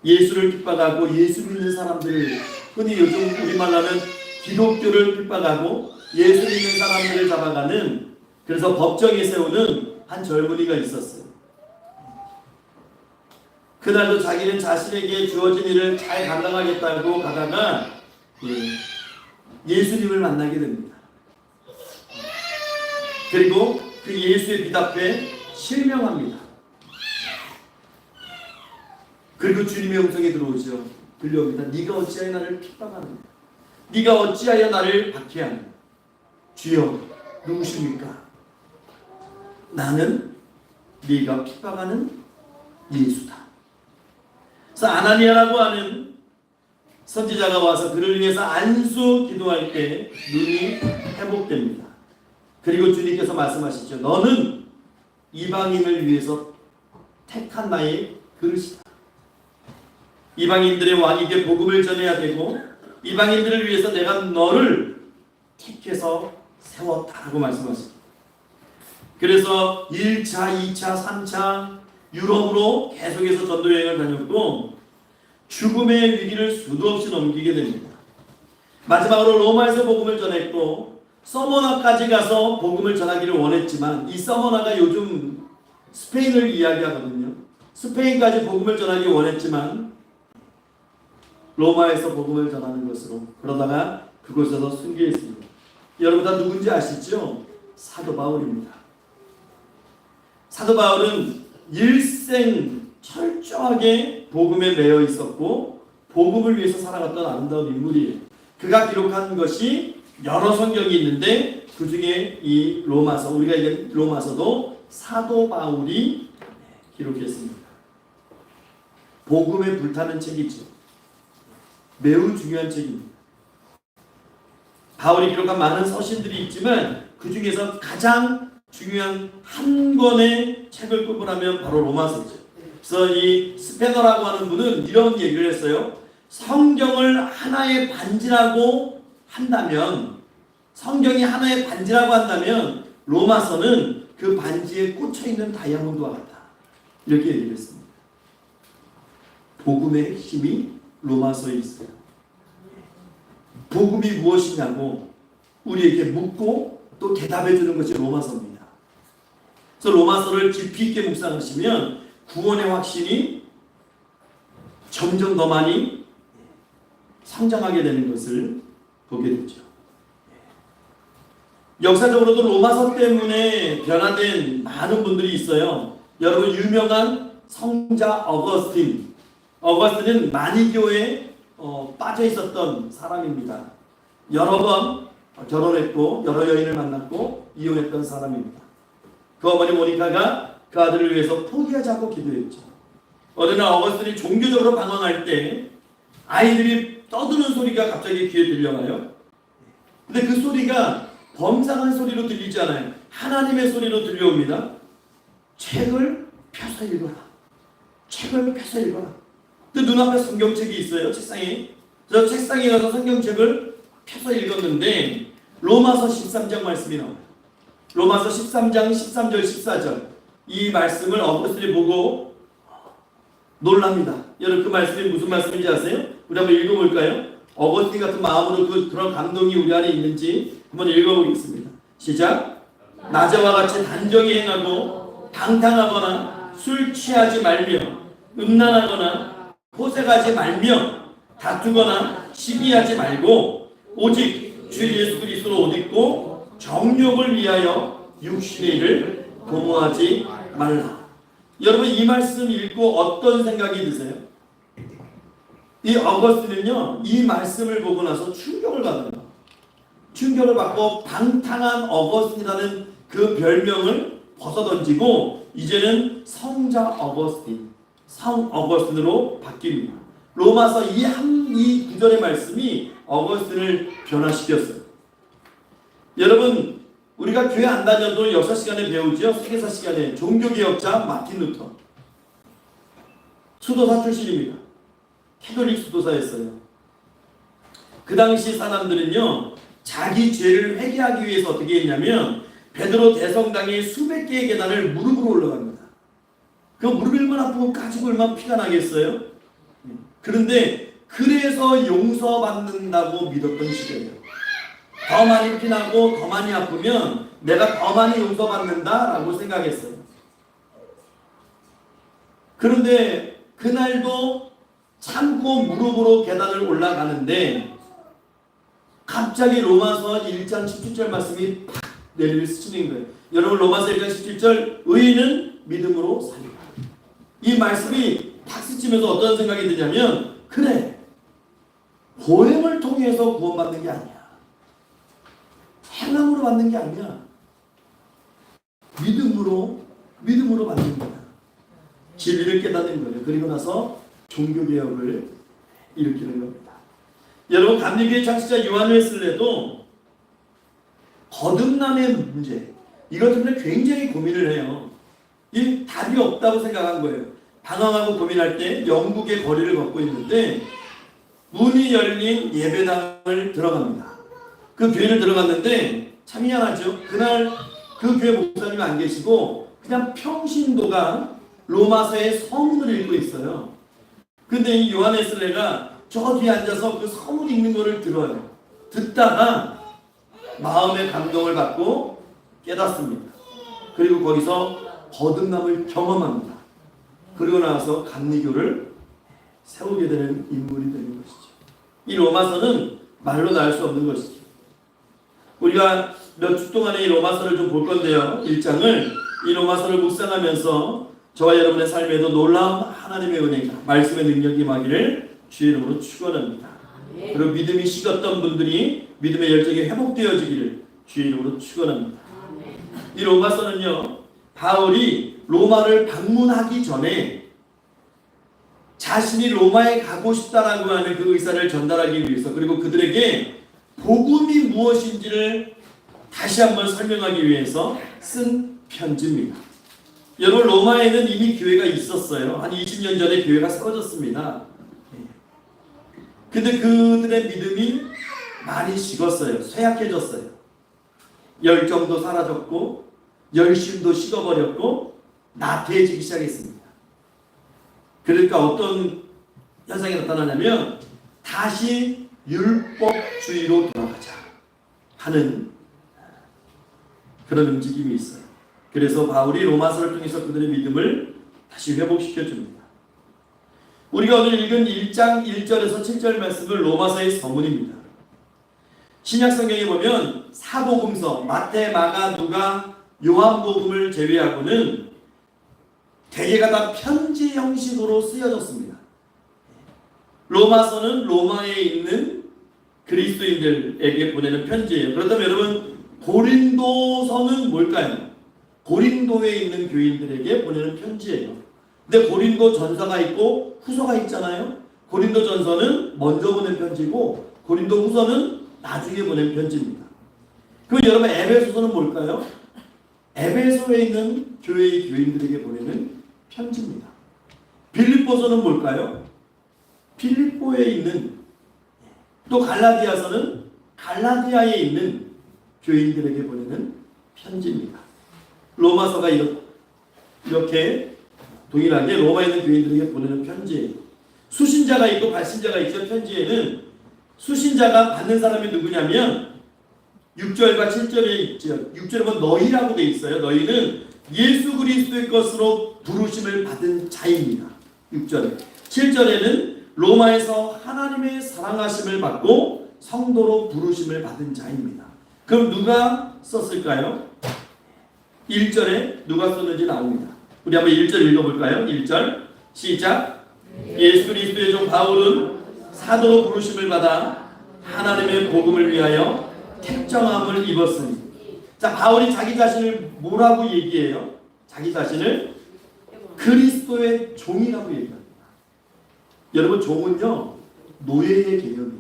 예수를 핍박하고 예수 믿는 사람들, 흔히 요즘 우리말로 하면 기독교를 핍박하고 예수 믿는 사람들을 잡아가는, 그래서 법정에 세우는 한 젊은이가 있었어요. 그날도 자기는 자신에게 주어진 일을 잘 감당하겠다고 가다가 예수님을 만나게 됩니다. 그리고 그 예수의 빛 앞에 실명합니다. 그리고 주님의 음성이 들려옵니다. 네가 어찌하여 나를 핍박하느냐? 네가 어찌하여 나를 박해하느냐? 주여, 누구십니까? 나는 네가 핍박하는 예수다. 그래서 아나니아라고 하는 선지자가 와서 그를 위해서 안수 기도할 때 눈이 회복됩니다. 그리고 주님께서 말씀하시죠. 너는 이방인을 위해서 택한 나의 그릇이다. 이방인들의 왕에게 복음을 전해야 되고 이방인들을 위해서 내가 너를 택해서 세웠다라고 말씀하십니다. 그래서 1차, 2차, 3차 유럽으로 계속해서 전도여행을 다녔고 죽음의 위기를 수도 없이 넘기게 됩니다. 마지막으로 로마에서 복음을 전했고 서머나까지 가서 복음을 전하기를 원했지만, 이 서머나가 요즘 스페인을 이야기하거든요. 스페인까지 복음을 전하기 원했지만 로마에서 복음을 전하는 것으로, 그러다가 그곳에서 순교했습니다. 여러분 다 누군지 아시죠? 사도 바울입니다. 사도 바울은 일생 철저하게 복음에 매여 있었고 복음을 위해서 살아갔던 아름다운 인물이에요. 그가 기록한 것이 여러 성경이 있는데 그 중에 이 로마서, 우리가 이제 로마서도 사도 바울이 기록했습니다. 복음에 불타는 책이죠. 매우 중요한 책입니다. 바울이 기록한 많은 서신들이 있지만 그 중에서 가장 중요한 한 권의 책을 꼽으라면 바로 로마서죠. 그래서 이 스페너라고 하는 분은 이런 얘기를 했어요. 성경을 하나의 반지라고 한다면, 성경이 하나의 반지라고 한다면 로마서는 그 반지에 꽂혀있는 다이아몬드와 같다. 이렇게 얘기를 했습니다. 복음의 핵심이 로마서에 있어요. 복음이 무엇이냐고 우리에게 묻고 또 대답해 주는 것이 로마서입니다. 그래서 로마서를 깊이 있게 묵상하시면 구원의 확신이 점점 더 많이 성장하게 되는 것을 보게 되죠. 역사적으로도 로마서 때문에 변화된 많은 분들이 있어요. 여러분 유명한 성자 어거스틴. 어거스틴은 마니교에 빠져 있었던 사람입니다. 여러 번 결혼했고 여러 여인을 만났고 이혼했던 사람입니다. 그 어머니 모니카가 그 아들을 위해서 포기하자고 기도했죠. 어느 날 어거스틴이 종교적으로 방황할 때 아이들이 떠드는 소리가 갑자기 귀에 들려와요. 근데 그 소리가 범상한 소리로 들리지 않아요. 하나님의 소리로 들려옵니다. 책을 펴서 읽어라. 책을 펴서 읽어라. 근데 눈앞에 성경책이 있어요. 책상에. 저 책상에 가서 성경책을 펴서 읽었는데 로마서 13장 말씀이 나와요. 로마서 13장 13절 14절 이 말씀을 어거스틴이 보고 놀랍니다. 여러분 그 말씀이 무슨 말씀인지 아세요? 우리 한번 읽어볼까요? 어거스틴 같은 마음으로 그런 감동이 우리 안에 있는지 한번 읽어보겠습니다. 시작. 낮에와 같이 단정히 행하고 방탕하거나 술 취하지 말며 음란하거나 호색하지 말며 다투거나 시기하지 말고 오직 주 예수 그리스도로 옷 입고 정욕을 위하여 육신의 일을 도모하지 말라. 여러분 이 말씀 읽고 어떤 생각이 드세요? 이 어거스틴은요 이 말씀을 보고 나서 충격을 받아요. 충격을 받고 방탕한 어거스틴이라는 그 별명을 벗어던지고 이제는 성자 어거스틴, 성 어거스틴으로 바뀝니다. 로마서 이 구절의 말씀이 어거스틴을 변화시켰어요. 여러분 우리가 교회 안 다녀도 역사 시간에 배우죠. 세계사 시간에 종교개혁자 마틴 루터 수도사 출신입니다. 캐톨릭 수도사였어요. 그 당시 사람들은요 자기 죄를 회개하기 위해서 어떻게 했냐면 베드로 대성당의 수백 개의 계단을 무릎으로 올라갑니다. 그 무릎이 얼마나 아프고 까지고 얼마나 피가 나겠어요? 그런데 그래서 용서받는다고 믿었던 시대예요. 더 많이 피나고 더 많이 아프면 내가 더 많이 용서받는다라고 생각했어요. 그런데 그날도 참고 무릎으로 계단을 올라가는데 갑자기 로마서 1장 17절 말씀이 팍 내리를 스치는 거예요. 여러분 로마서 1장 17절 의인은 믿음으로 살리라. 이 말씀이 팍 스치면서 어떤 생각이 드냐면 그래 보행을 통해서 구원받는 게 아니야. 행함으로 받는 게 아니야. 믿음으로 받는 거야. 진리를 깨닫는 거예요. 그리고 나서 종교개혁을 일으키는 겁니다. 여러분 감리교회 창시자 요한 웨슬레도 거듭남의 문제 이것 때문에 굉장히 고민을 해요. 이 답이 없다고 생각한 거예요. 방황하고 고민할 때 영국의 거리를 걷고 있는데 문이 열린 예배당을 들어갑니다. 그 교회를 들어갔는데 참 희한하죠. 그날 그 교회 목사님이 안 계시고 그냥 평신도가 로마서의 서문을 읽고 있어요. 근데 이 요한 웨슬레가 저 뒤에 앉아서 그 서문 읽는 거를 들어요. 듣다가 마음의 감동을 받고 깨닫습니다. 그리고 거기서 거듭남을 경험합니다. 그리고 나서 감리교를 세우게 되는 인물이 되는 것이죠. 이 로마서는 말로 다 할 수 없는 것이죠. 우리가 몇 주 동안에 이 로마서를 좀 볼 건데요. 1장을 이 로마서를 묵상하면서 저와 여러분의 삶에도 놀라운 하나님의 은혜가 말씀의 능력이 임하기를 주의 이름으로 축원합니다. 그리고 믿음이 식었던 분들이 믿음의 열정이 회복되어지기를 주의 이름으로 축원합니다. 이 로마서는요, 바울이 로마를 방문하기 전에 자신이 로마에 가고 싶다라고 하는 그 의사를 전달하기 위해서, 그리고 그들에게 복음이 무엇인지를 다시 한번 설명하기 위해서 쓴 편지입니다. 여러분, 로마에는 이미 교회가 있었어요. 한 20년 전에 교회가 세워졌습니다. 근데 그들의 믿음이 많이 식었어요. 쇠약해졌어요. 열정도 사라졌고 열심도 식어버렸고 나태해지기 시작했습니다. 그러니까 어떤 현상이 나타나냐면 다시 율법주의로 돌아가자 하는 그런 움직임이 있어요. 그래서 바울이 로마서를 통해서 그들의 믿음을 다시 회복시켜 줍니다. 우리가 오늘 읽은 1장 1절에서 7절 말씀은 로마서의 서문입니다. 신약 성경에 보면 사복음서 마태, 마가, 누가, 요한복음을 제외하고는 대개가 다 편지 형식으로 쓰여졌습니다. 로마서는 로마에 있는 그리스도인들에게 보내는 편지예요. 그렇다면 여러분, 고린도서는 뭘까요? 고린도에 있는 교인들에게 보내는 편지예요. 근데 고린도 전서가 있고 후서가 있잖아요. 고린도 전서는 먼저 보낸 편지고 고린도 후서는 나중에 보낸 편지입니다. 그럼 여러분, 에베소서는 뭘까요? 에베소에 있는 교회의 교인들에게 보내는 편지입니다. 빌립보서는 뭘까요? 빌립보에 있는, 또 갈라디아서는 갈라디아에 있는 교인들에게 보내는 편지입니다. 로마서가 이렇게 동일하게 로마에 있는 교인들에게 보내는 편지예요. 수신자가 있고 발신자가 있죠. 편지에는 수신자가 받는 사람이 누구냐면 6절과 7절에 있죠. 6절에 보면 너희라고 되어 있어요. 너희는 예수 그리스도의 것으로 부르심을 받은 자입니다. 6절에. 7절에는 로마에서 하나님의 사랑하심을 받고 성도로 부르심을 받은 자입니다. 그럼 누가 썼을까요? 1절에 누가 썼는지 나옵니다. 우리 한번 1절 읽어볼까요? 1절 시작. 예수 그리스도의 종 바울은 사도로 부르심을 받아 하나님의 복음을 위하여 택정함을 입었으니. 자, 바울이 자기 자신을 뭐라고 얘기해요? 자기 자신을 그리스도의 종이라고 얘기합니다. 여러분, 종은요 노예의 개념이에요.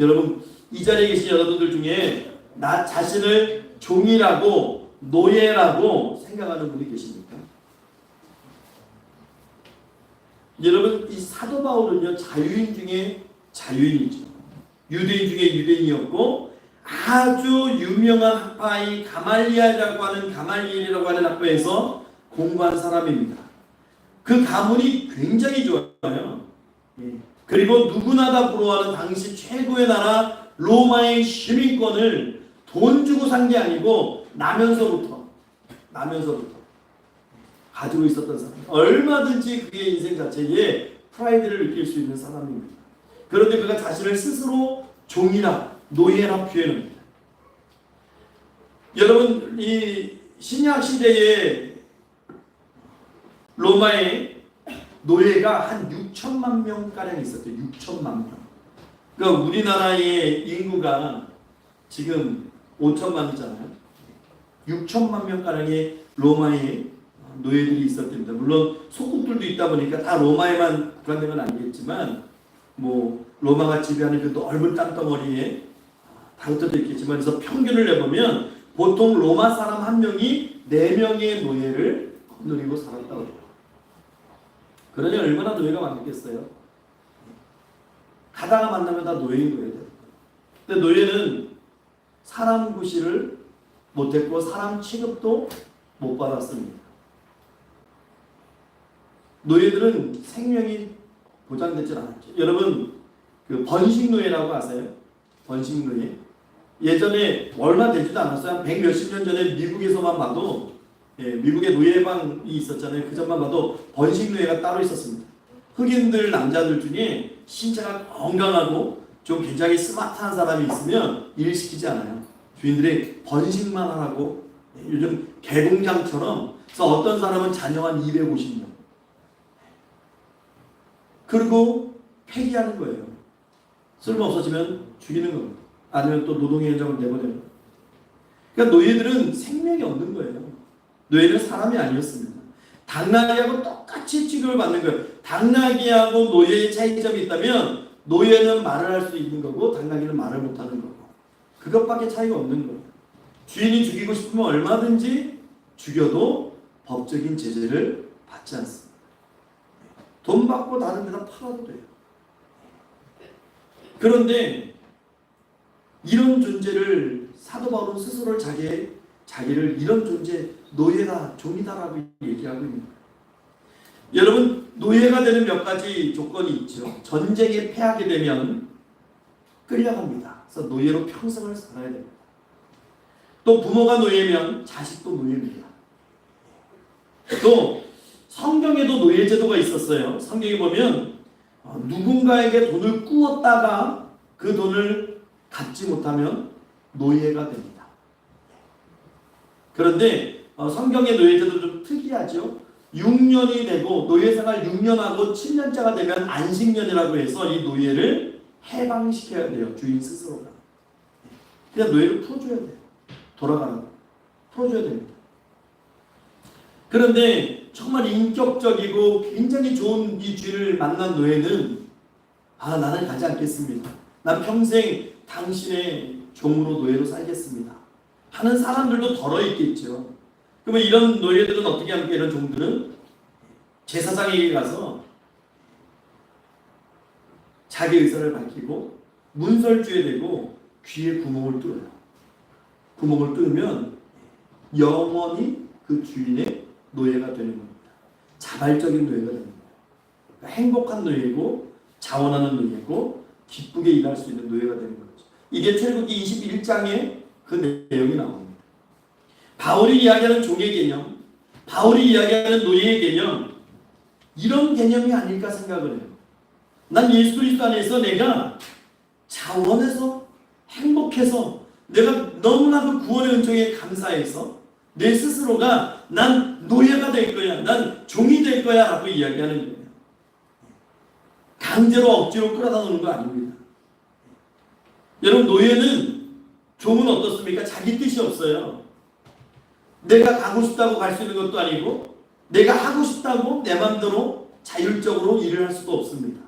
여러분, 이 자리에 계신 여러분들 중에 나 자신을 종이라고 노예라고 생각하는 분이 계십니까? 여러분, 이 사도 바울은요 자유인 중에 자유인이죠. 유대인 중에 유대인이었고 아주 유명한 학파의 가말리엘이라고 하는 학파에서 공부한 사람입니다. 그 가문이 굉장히 좋아요. 그리고 누구나 다 부러워하는 당시 최고의 나라 로마의 시민권을 돈 주고 산 게 아니고 나면서부터 가지고 있었던 사람. 얼마든지 그의 인생 자체에 프라이드를 느낄 수 있는 사람입니다. 그런데 그가 자신을 스스로 종이라, 노예라 표현합니다. 여러분, 이 신약 시대에 로마의 노예가 한 6천만 명 가량 있었대요. 6천만 명. 그러니까 우리나라의 인구가 지금 5천만이잖아요. 6천만 명 가량의 로마의 노예들이 있었답니다. 물론 소국들도 있다 보니까 다 로마에만 국한된 건 아니겠지만, 뭐 로마가 지배하는 그 넓은 땅덩어리에 다 흩어져 있겠지만, 그래서 평균을 내보면 보통 로마 사람 한 명이 4명의 노예를 거느리고 살았다고 해요. 그러니 얼마나 노예가 많겠어요? 가다가 만나면 다 노예인 거예요. 근데 노예는 사람 구실을 못했고 사람 취급도 못 받았습니다. 노예들은 생명이 보장되지 않았죠. 여러분, 그 번식노예라고 아세요? 번식노예. 예전에 얼마 되지도 않았어요. 한 100 몇십 년 전에 미국에서만 봐도, 미국의 노예방이 있었잖아요. 그 전만 봐도 번식노예가 따로 있었습니다. 흑인들 남자들 중에 신체가 건강하고 좀 굉장히 스마트한 사람이 있으면 일 시키지 않아요. 주인들이 번식만 하라고. 요즘 개공장처럼. 그래서 어떤 사람은 자녀 한 250명. 그리고 폐기하는 거예요. 쓸모없어지면 죽이는 겁니다. 아니면 또 노동의 현장을 내보내는 거예요. 그러니까 노예들은 생명이 없는 거예요. 노예는 사람이 아니었습니다. 당나귀하고 똑같이 취급을 받는 거예요. 당나귀하고 노예의 차이점이 있다면 노예는 말을 할 수 있는 거고 당나귀는 말을 못하는 거고 그것밖에 차이가 없는 거예요. 주인이 죽이고 싶으면 얼마든지 죽여도 법적인 제재를 받지 않습니다. 돈 받고 다른 데다 팔아도 돼요. 그런데 이런 존재를 사도 바울은 스스로 자기를 이런 존재, 노예다, 종이다라고 얘기하고 있는 거예요. 여러분, 노예가 되는 몇 가지 조건이 있죠. 전쟁에 패하게 되면 끌려갑니다. 그래서 노예로 평생을 살아야 됩니다. 또 부모가 노예면 자식도 노예입니다. 또 성경에도 노예 제도가 있었어요. 성경에 보면 누군가에게 돈을 꾸었다가 그 돈을 갚지 못하면 노예가 됩니다. 그런데 성경의 노예 제도 좀 특이하죠. 6년이 되고 노예 생활 6년하고 7년째가 되면 안식년이라고 해서 이 노예를 해방시켜야 돼요. 주인 스스로가. 그냥 노예를 풀어줘야 돼요. 돌아가라고. 풀어줘야 됩니다. 그런데 정말 인격적이고 굉장히 좋은 이 주인을 만난 노예는 나는 가지 않겠습니다. 난 평생 당신의 종으로 노예로 살겠습니다. 하는 사람들도 덜어 있겠죠. 그러면 이런 노예들은 어떻게 합니까? 이런 종들은 제사장에게 가서 자기 의사를 밝히고 문설주에 대고 귀에 구멍을 뚫어요. 구멍을 뚫으면 영원히 그 주인의 노예가 되는 겁니다. 자발적인 노예가 되는 거예요. 그러니까 행복한 노예고 자원하는 노예고 기쁘게 일할 수 있는 노예가 되는 거죠. 이게 출애굽기 21장에 그 내용이 나옵니다. 바울이 이야기하는 종의 개념, 바울이 이야기하는 노예의 개념, 이런 개념이 아닐까 생각을 해요. 난 예수 그리스도 안에서 내가 자원해서 행복해서 내가 너무나 그 구원의 은총에 감사해서 내 스스로가 난 노예가 될 거야, 난 종이 될 거야 라고 이야기하는 거예요. 강제로 억지로 끌어다 놓는 거 아닙니다. 여러분, 노예는 종은 어떻습니까? 자기 뜻이 없어요. 내가 가고 싶다고 갈 수 있는 것도 아니고 내가 하고 싶다고 내 마음대로 자율적으로 일을 할 수도 없습니다.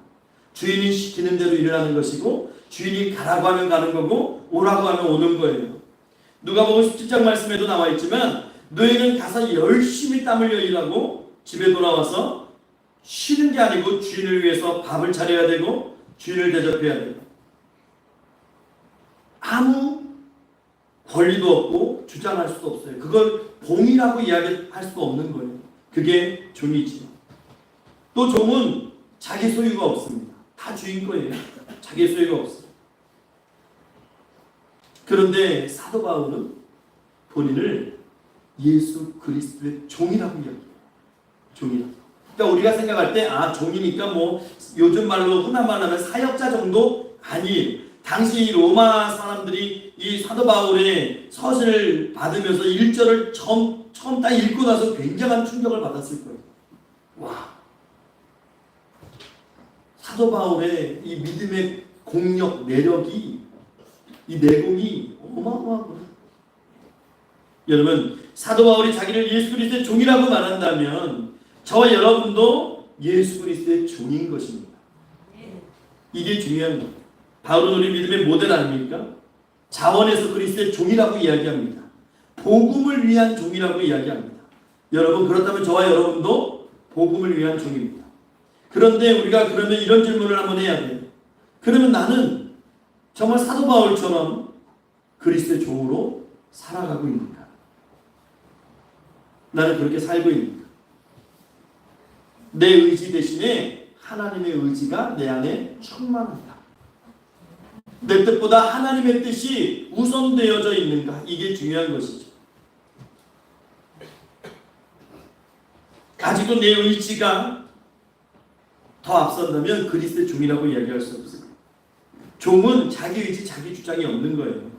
주인이 시키는 대로 일을 하는 것이고 주인이 가라고 하면 가는 거고 오라고 하면 오는 거예요. 누가복음 17장 말씀에도 나와 있지만 노예는 가서 열심히 땀 흘려 일하고 집에 돌아와서 쉬는 게 아니고 주인을 위해서 밥을 차려야 되고 주인을 대접해야 돼요. 아무 권리도 없고 주장할 수도 없어요. 그걸 봉이라고 이야기할 수도 없는 거예요. 그게 종이지요. 또 종은 자기 소유가 없습니다. 다 주인 거예요. 자기 소유가 없어요. 그런데 사도 바울은 본인을 예수 그리스도의 종이라고 이야기해요. 종이라고. 그러니까 우리가 생각할 때 종이니까 뭐 요즘 말로 흔한 말하면 사역자 정도 아니에요. 당시 로마 사람들이 이 사도 바울의 서신을 받으면서 1절을 처음 딱 읽고 나서 굉장한 충격을 받았을 거예요. 와, 사도 바울의 이 믿음의 공력, 내력이, 이 내공이 어마어마하구나. 여러분, 사도 바울이 자기를 예수 그리스도의 종이라고 말한다면 저와 여러분도 예수 그리스도의 종인 것입니다. 이게 중요한 겁니다. 바울은 우리 믿음의 모델 아닙니까? 자원에서 그리스도의 종이라고 이야기합니다. 복음을 위한 종이라고 이야기합니다. 여러분, 그렇다면 저와 여러분도 복음을 위한 종입니다. 그런데 우리가 그러면 이런 질문을 한번 해야 돼요. 그러면 나는 정말 사도 바울처럼 그리스도의 종으로 살아가고 있는가? 나는 그렇게 살고 있는가? 내 의지 대신에 하나님의 의지가 내 안에 충만한가? 내 뜻보다 하나님의 뜻이 우선되어져 있는가? 이게 중요한 것이죠. 아직도 내 의지가 더 앞선다면 그리스도의 종이라고 이야기할 수 없어요. 종은 자기 의지, 자기 주장이 없는 거예요.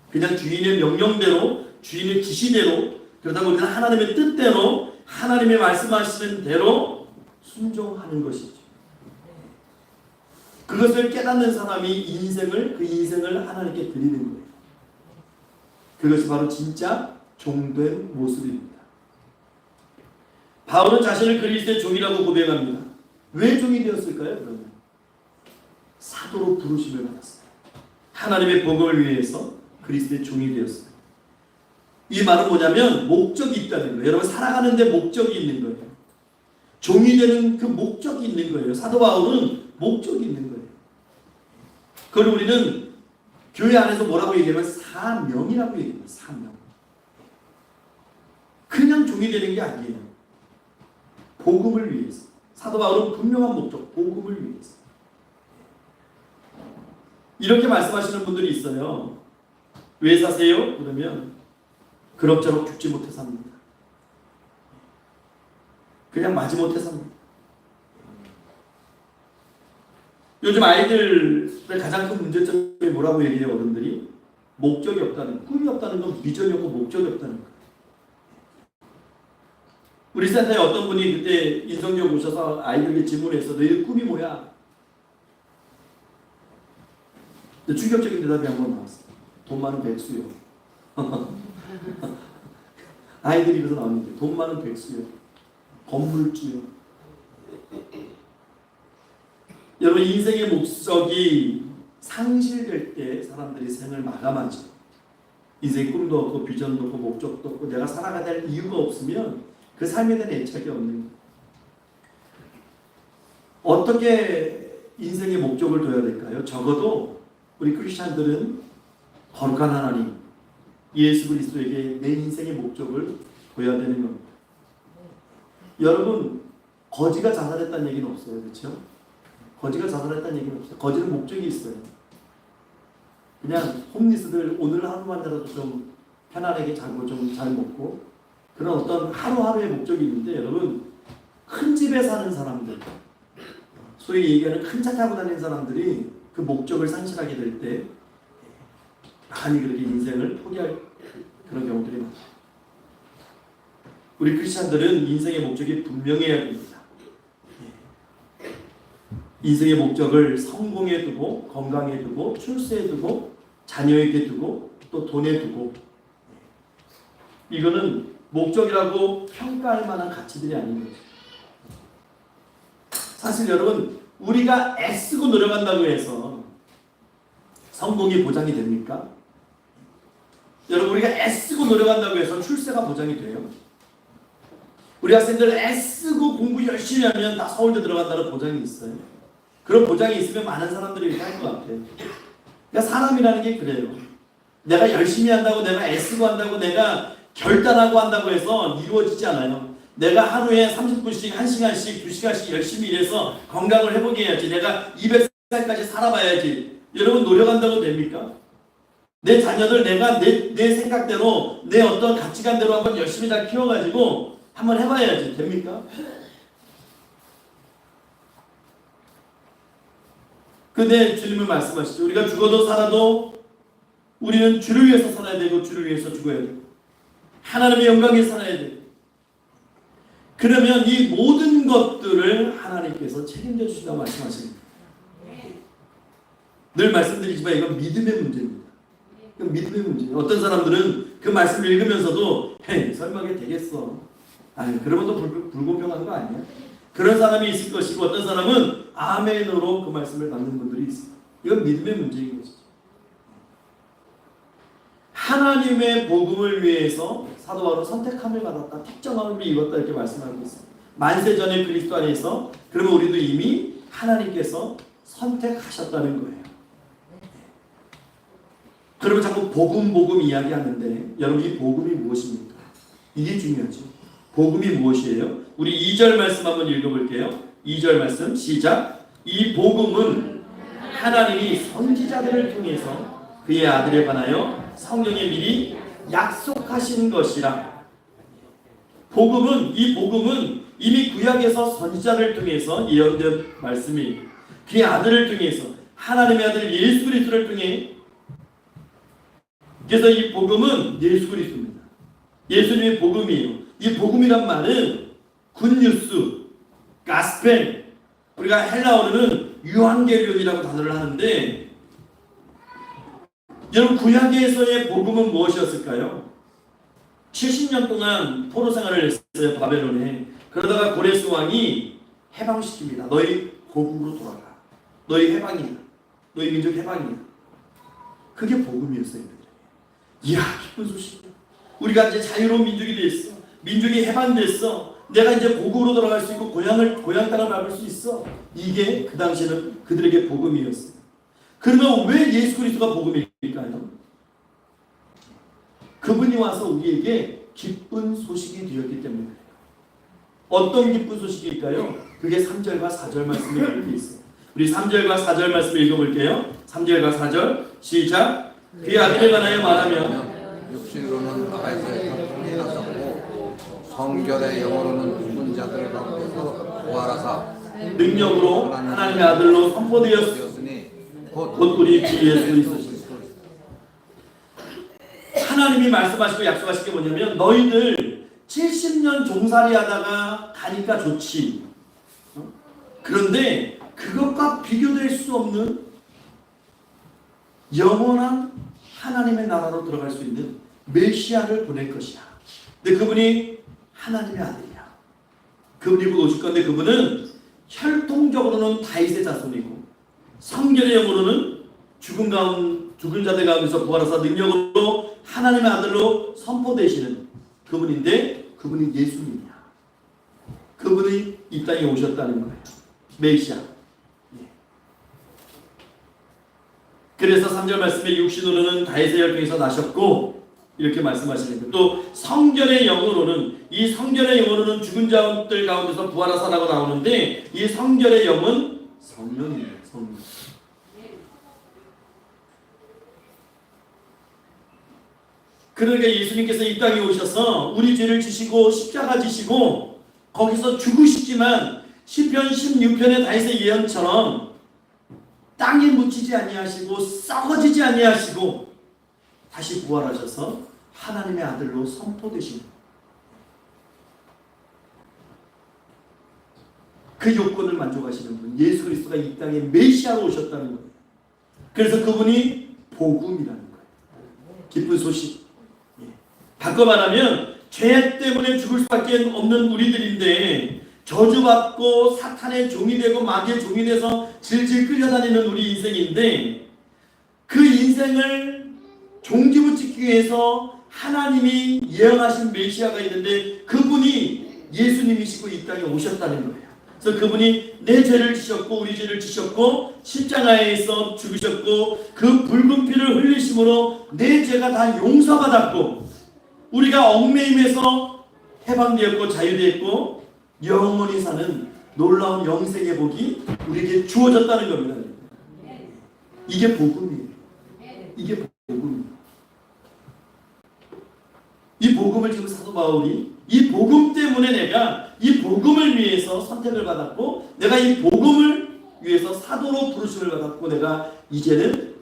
그냥 주인의 명령대로, 주인의 지시대로, 그러다 보니까 하나님의 뜻대로, 하나님의 말씀하시는 대로 순종하는 것이죠. 그것을 깨닫는 사람이 그 인생을 하나님께 드리는 거예요. 그것이 바로 진짜 종된 모습입니다. 바울은 자신을 그리스도의 종이라고 고백합니다. 왜 종이 되었을까요? 그러면 사도로 부르심을 받았어요. 하나님의 복음을 위해서 그리스도의 종이 되었어요. 이 말은 뭐냐면 목적이 있다는 거예요. 여러분 살아가는데 목적이 있는 거예요. 종이 되는 그 목적이 있는 거예요. 사도 바울은 목적이 있는 거예요. 그걸 우리는 교회 안에서 뭐라고 얘기하면 사명이라고 얘기합니다. 사명. 그냥 종이 되는 게 아니에요. 복음을 위해서. 사도 바울은 분명한 목적, 복음을 위해서. 이렇게 말씀하시는 분들이 있어요. 왜 사세요? 그러면 그럭저럭 죽지 못해 삽니다. 그냥 마지못해 삽니다. 요즘 아이들의 가장 큰 문제점이 뭐라고 얘기해요? 어른들이 목적이 없다는, 꿈이 없다는 건 비전이 없고 목적이 없다는 거예요. 우리 센터에 어떤 분이 그때 인성교육 오셔서 아이들에게 질문했어. 너희들 꿈이 뭐야? 충격적인 대답이 한 번 나왔어요. 돈 많은 백수요. 아이들이 그래서 나왔는데 돈 많은 백수요. 건물주요. 여러분 인생의 목적이 상실될 때 사람들이 생을 마감하죠. 인생의 꿈도 없고 비전도 없고 목적도 없고 내가 살아가야 될 이유가 없으면 그 삶에 대한 애착이 없는 거예요. 어떻게 인생의 목적을 둬야 될까요? 적어도 우리 크리스찬들은 거룩한 하나님 예수 그리스도에게 내 인생의 목적을 둬야 되는 겁니다. 여러분 거지가 자살했다는 얘기는 없어요. 그렇죠? 거지가 자살했다는 얘기는 없어요. 거지는 목적이 있어요. 그냥 홈리스들 오늘 하루만이라도 좀 편안하게 자고 좀 잘 먹고 그런 어떤 하루하루의 목적이 있는데 여러분 큰 집에 사는 사람들 소위 얘기하는 큰 차 타고 다니는 사람들이 그 목적을 상실하게 될 때 많이 그렇게 인생을 포기할 그런 경우들이 많아요. 우리 크리스찬들은 인생의 목적이 분명해야 됩니다. 인생의 목적을 성공에 두고 건강에 두고 출세에 두고 자녀에게 두고 또 돈에 두고 이거는 목적이라고 평가할 만한 가치들이 아닌 거죠. 사실 여러분 우리가 애쓰고 노력한다고 해서 성공이 보장이 됩니까? 여러분 우리가 애쓰고 노력한다고 해서 출세가 보장이 돼요? 우리 학생들 애쓰고 공부 열심히 하면 다 서울대 들어간다는 보장이 있어요. 그런 보장이 있으면 많은 사람들이 이렇게 할 것 같아요. 그러니까 사람이라는 게 그래요. 내가 열심히 한다고 내가 애쓰고 한다고 내가 결단하고 한다고 해서 이루어지지 않아요. 내가 하루에 30분씩 1시간씩 2시간씩 열심히 일해서 건강을 회복해야지. 내가 200살까지 살아봐야지. 여러분 노력한다고 됩니까? 내 자녀들 내가 내 생각대로 내 어떤 가치관대로 한번 열심히 잘 키워가지고 한번 해봐야지. 됩니까? 근데 주님은 말씀하시죠. 우리가 죽어도 살아도 우리는 주를 위해서 살아야 되고 주를 위해서 죽어야 되고 하나님의 영광에 살아야 되고 그러면 이 모든 것들을 하나님께서 책임져 주신다고 말씀하십니다. 늘 말씀드리지만 이건 믿음의 문제입니다. 이건 믿음의 문제예요. 어떤 사람들은 그 말씀을 읽으면서도 헤이 설마 그게 되겠어. 아니 그러면 또 불공평한 거 아니야? 그런 사람이 있을 것이고 어떤 사람은 아멘으로 그 말씀을 받는 분들이 있어요. 이건 믿음의 문제인 것이죠. 하나님의 복음을 위해서 사도 바울은 선택함을 받았다. 특정함을 입었다 이렇게 말씀하고 있어요. 만세전에 그리스도 안에서 그러면 우리도 이미 하나님께서 선택하셨다는 거예요. 그러면 자꾸 복음 이야기하는데 여러분 이 복음이 무엇입니까? 이게 중요하죠. 복음이 무엇이에요? 우리 2절 말씀 한번 읽어볼게요. 2절 말씀 시작. 이 복음은 하나님이 선지자들을 통해서 그의 아들에 관하여 성경에 미리 약속하신 것이라. 이 복음은 이미 구약에서 선지자를 통해서 예언된 말씀이 그의 아들을 통해서 하나님의 아들 예수 그리스도를 통해 그래서 이 복음은 예수 그리스도입니다. 예수님의 복음이에요. 이 복음이란 말은 굿뉴스, 가스펠, 우리가 헬라어로는 유한계론이라고 단어를 하는데, 여러분 구약에서의 복음은 무엇이었을까요? 70년 동안 포로 생활을 했어요, 바벨론에. 그러다가 고레스 왕이 해방시킵니다. 너희 고국으로 돌아가. 너희 해방이야. 너희 민족 해방이야. 그게 복음이었어요. 이야, 기쁜 소식이야. 우리가 이제 자유로운 민족이 됐어. 민족이 해방됐어. 내가 이제 고국으로 돌아갈 수 있고 고향 땅을 밟을 수 있어. 이게 그 당시에는 그들에게 복음이었어요. 그러면 왜 예수 그리스도가 복음일까요? 그분이 와서 우리에게 기쁜 소식이 되었기 때문에 그래요. 어떤 기쁜 소식일까요? 그게 3절과 4절 말씀에 이렇게 있어요. 우리 3절과 4절 말씀을 읽어볼게요. 3절과 4절 시작. 그의 아들에 관하여 말하면 육신으로는 아이스의 형통이 나섰고 성결의 영어로는 죽은 자들을 가운데서 부활하사 능력으로 하나님의 아들로 선포되었으니 곧 우리 주 예수 그리스도시니. 하나님이 말씀하시고 약속하신 게 뭐냐면 너희들 70년 종살이 하다가 가니까 좋지. 그런데 그것과 비교될 수 없는 영원한 하나님의 나라로 들어갈 수 있는 메시아를 보낼 것이야. 근데 그분이 하나님의 아들이야. 그분이 곧 오실 건데 그분은 혈통적으로는 다윗의 자손이고 성결의 영으로는 죽은 자들 가운데서 부활하사 능력으로 하나님의 아들로 선포되시는 그분인데 그분이 예수님이야. 그분이 이 땅에 오셨다는 거예요. 메시아. 그래서 3절 말씀에 육신으로는 다윗의 혈통에서 나셨고 이렇게 말씀하시는 거예요. 또 성결의 영으로는 이 성결의 영으로는 죽은 자들 가운데서 부활하사라고 나오는데 이 성결의 영은 성령이에요. 성령. 그러니까 예수님께서 이 땅에 오셔서 우리 죄를 지시고 십자가 지시고 거기서 죽으시지만 시편 16편의 다윗의 예언처럼 땅에 묻히지 아니하시고 썩어지지 아니하시고 다시 부활하셔서 하나님의 아들로 선포되신 그 요건을 만족하시는 분 예수 그리스도가 이 땅에 메시아로 오셨다는 거예요. 그래서 그분이 복음이라는 거예요. 기쁜 소식. 바꿔 말하면 죄 때문에 죽을 수밖에 없는 우리들인데 저주받고 사탄의 종이 되고 마귀의 종이 돼서 질질 끌려다니는 우리 인생인데 그 인생을 종지부짓기 위해서 하나님이 예언하신 메시아가 있는데 그분이 예수님이시고 이 땅에 오셨다는 거예요. 그래서 그분이 내 죄를 지셨고 우리 죄를 지셨고 십자가에서 죽으셨고 그 붉은 피를 흘리심으로 내 죄가 다 용서받았고 우리가 얽매임에서 해방되었고 자유되었고 영원히 사는 놀라운 영생의 복이 우리에게 주어졌다는 겁니다. 이게 복음이에요. 이게 복음이에요. 이 복음을 지금 사도 바울이 이 복음 때문에 내가 이 복음을 위해서 선택을 받았고 내가 이 복음을 위해서 사도로 부르심을 받았고 내가 이제는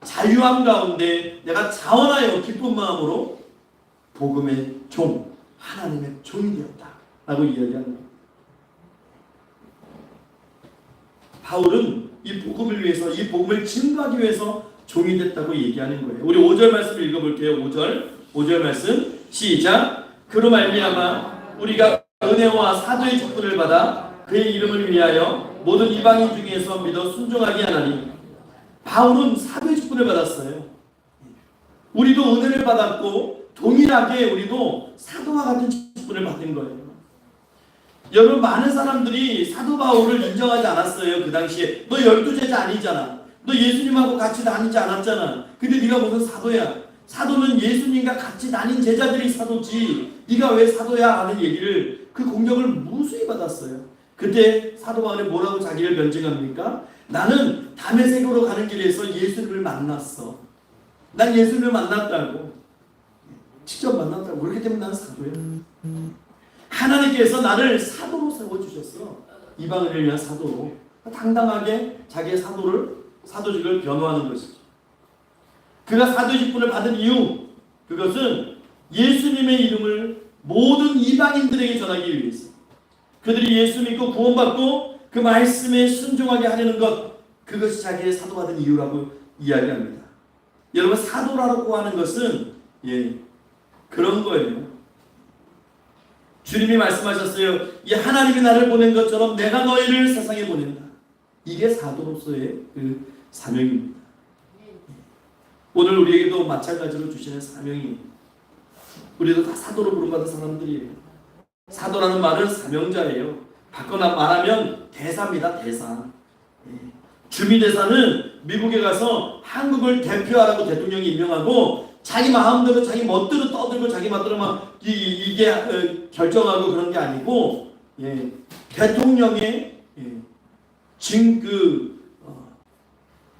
자유함 가운데 내가 자원하여 기쁜 마음으로 복음의 종, 하나님의 종이 되었다 라고 이야기하는 거예요. 바울은 이 복음을 위해서 이 복음을 증거하기 위해서 종이 됐다고 얘기하는 거예요. 우리 5절 말씀을 읽어볼게요. 5절 말씀 시작. 그로 말미암아 우리가 은혜와 사도의 직분을 받아 그의 이름을 위하여 모든 이방인 중에서 믿어 순종하게 하나니. 바울은 사도의 직분을 받았어요. 우리도 은혜를 받았고 동일하게 우리도 사도와 같은 직분을 받은 거예요. 여러분 많은 사람들이 사도 바울을 인정하지 않았어요. 그 당시에 너 12제자 아니잖아. 너 예수님하고 같이 다니지 않았잖아. 근데 네가 무슨 사도야. 사도는 예수님과 같이 다닌 제자들이 사도지 네가 왜 사도야 하는 얘기를 그 공격을 무수히 받았어요. 그때 사도 바울이 뭐라고 자기를 변증합니까? 나는 다메섹으로 가는 길에서 예수님을 만났어. 난 예수님을 만났다고. 직접 만났다고. 그렇기 때문에 나는 사도야. 하나님께서 나를 사도로 세워주셨어. 이방인을 위한 사도로. 당당하게 자기의 사도직을 변호하는 것이죠. 그가 사도의 직분을 받은 이유, 그것은 예수님의 이름을 모든 이방인들에게 전하기 위해서. 그들이 예수 믿고 구원받고 그 말씀에 순종하게 하려는 것, 그것이 자기의 사도받은 이유라고 이야기합니다. 여러분, 사도라고 하는 것은 그런 거예요. 주님이 말씀하셨어요. 이 하나님이 나를 보낸 것처럼 내가 너희를 세상에 보낸다. 이게 사도로서의 그 사명입니다. 오늘 우리에게도 마찬가지로 주시는 사명이, 우리도 다 사도로 부름받은 사람들이에요. 사도라는 말은 사명자예요. 바꿔 말하면 대사입니다. 대사. 주미대사는 미국에 가서 한국을 대표하라고 대통령이 임명하고 자기 마음대로 자기 멋대로 떠들고 자기 마음대로 막 이게 결정하고 그런 게 아니고 대통령의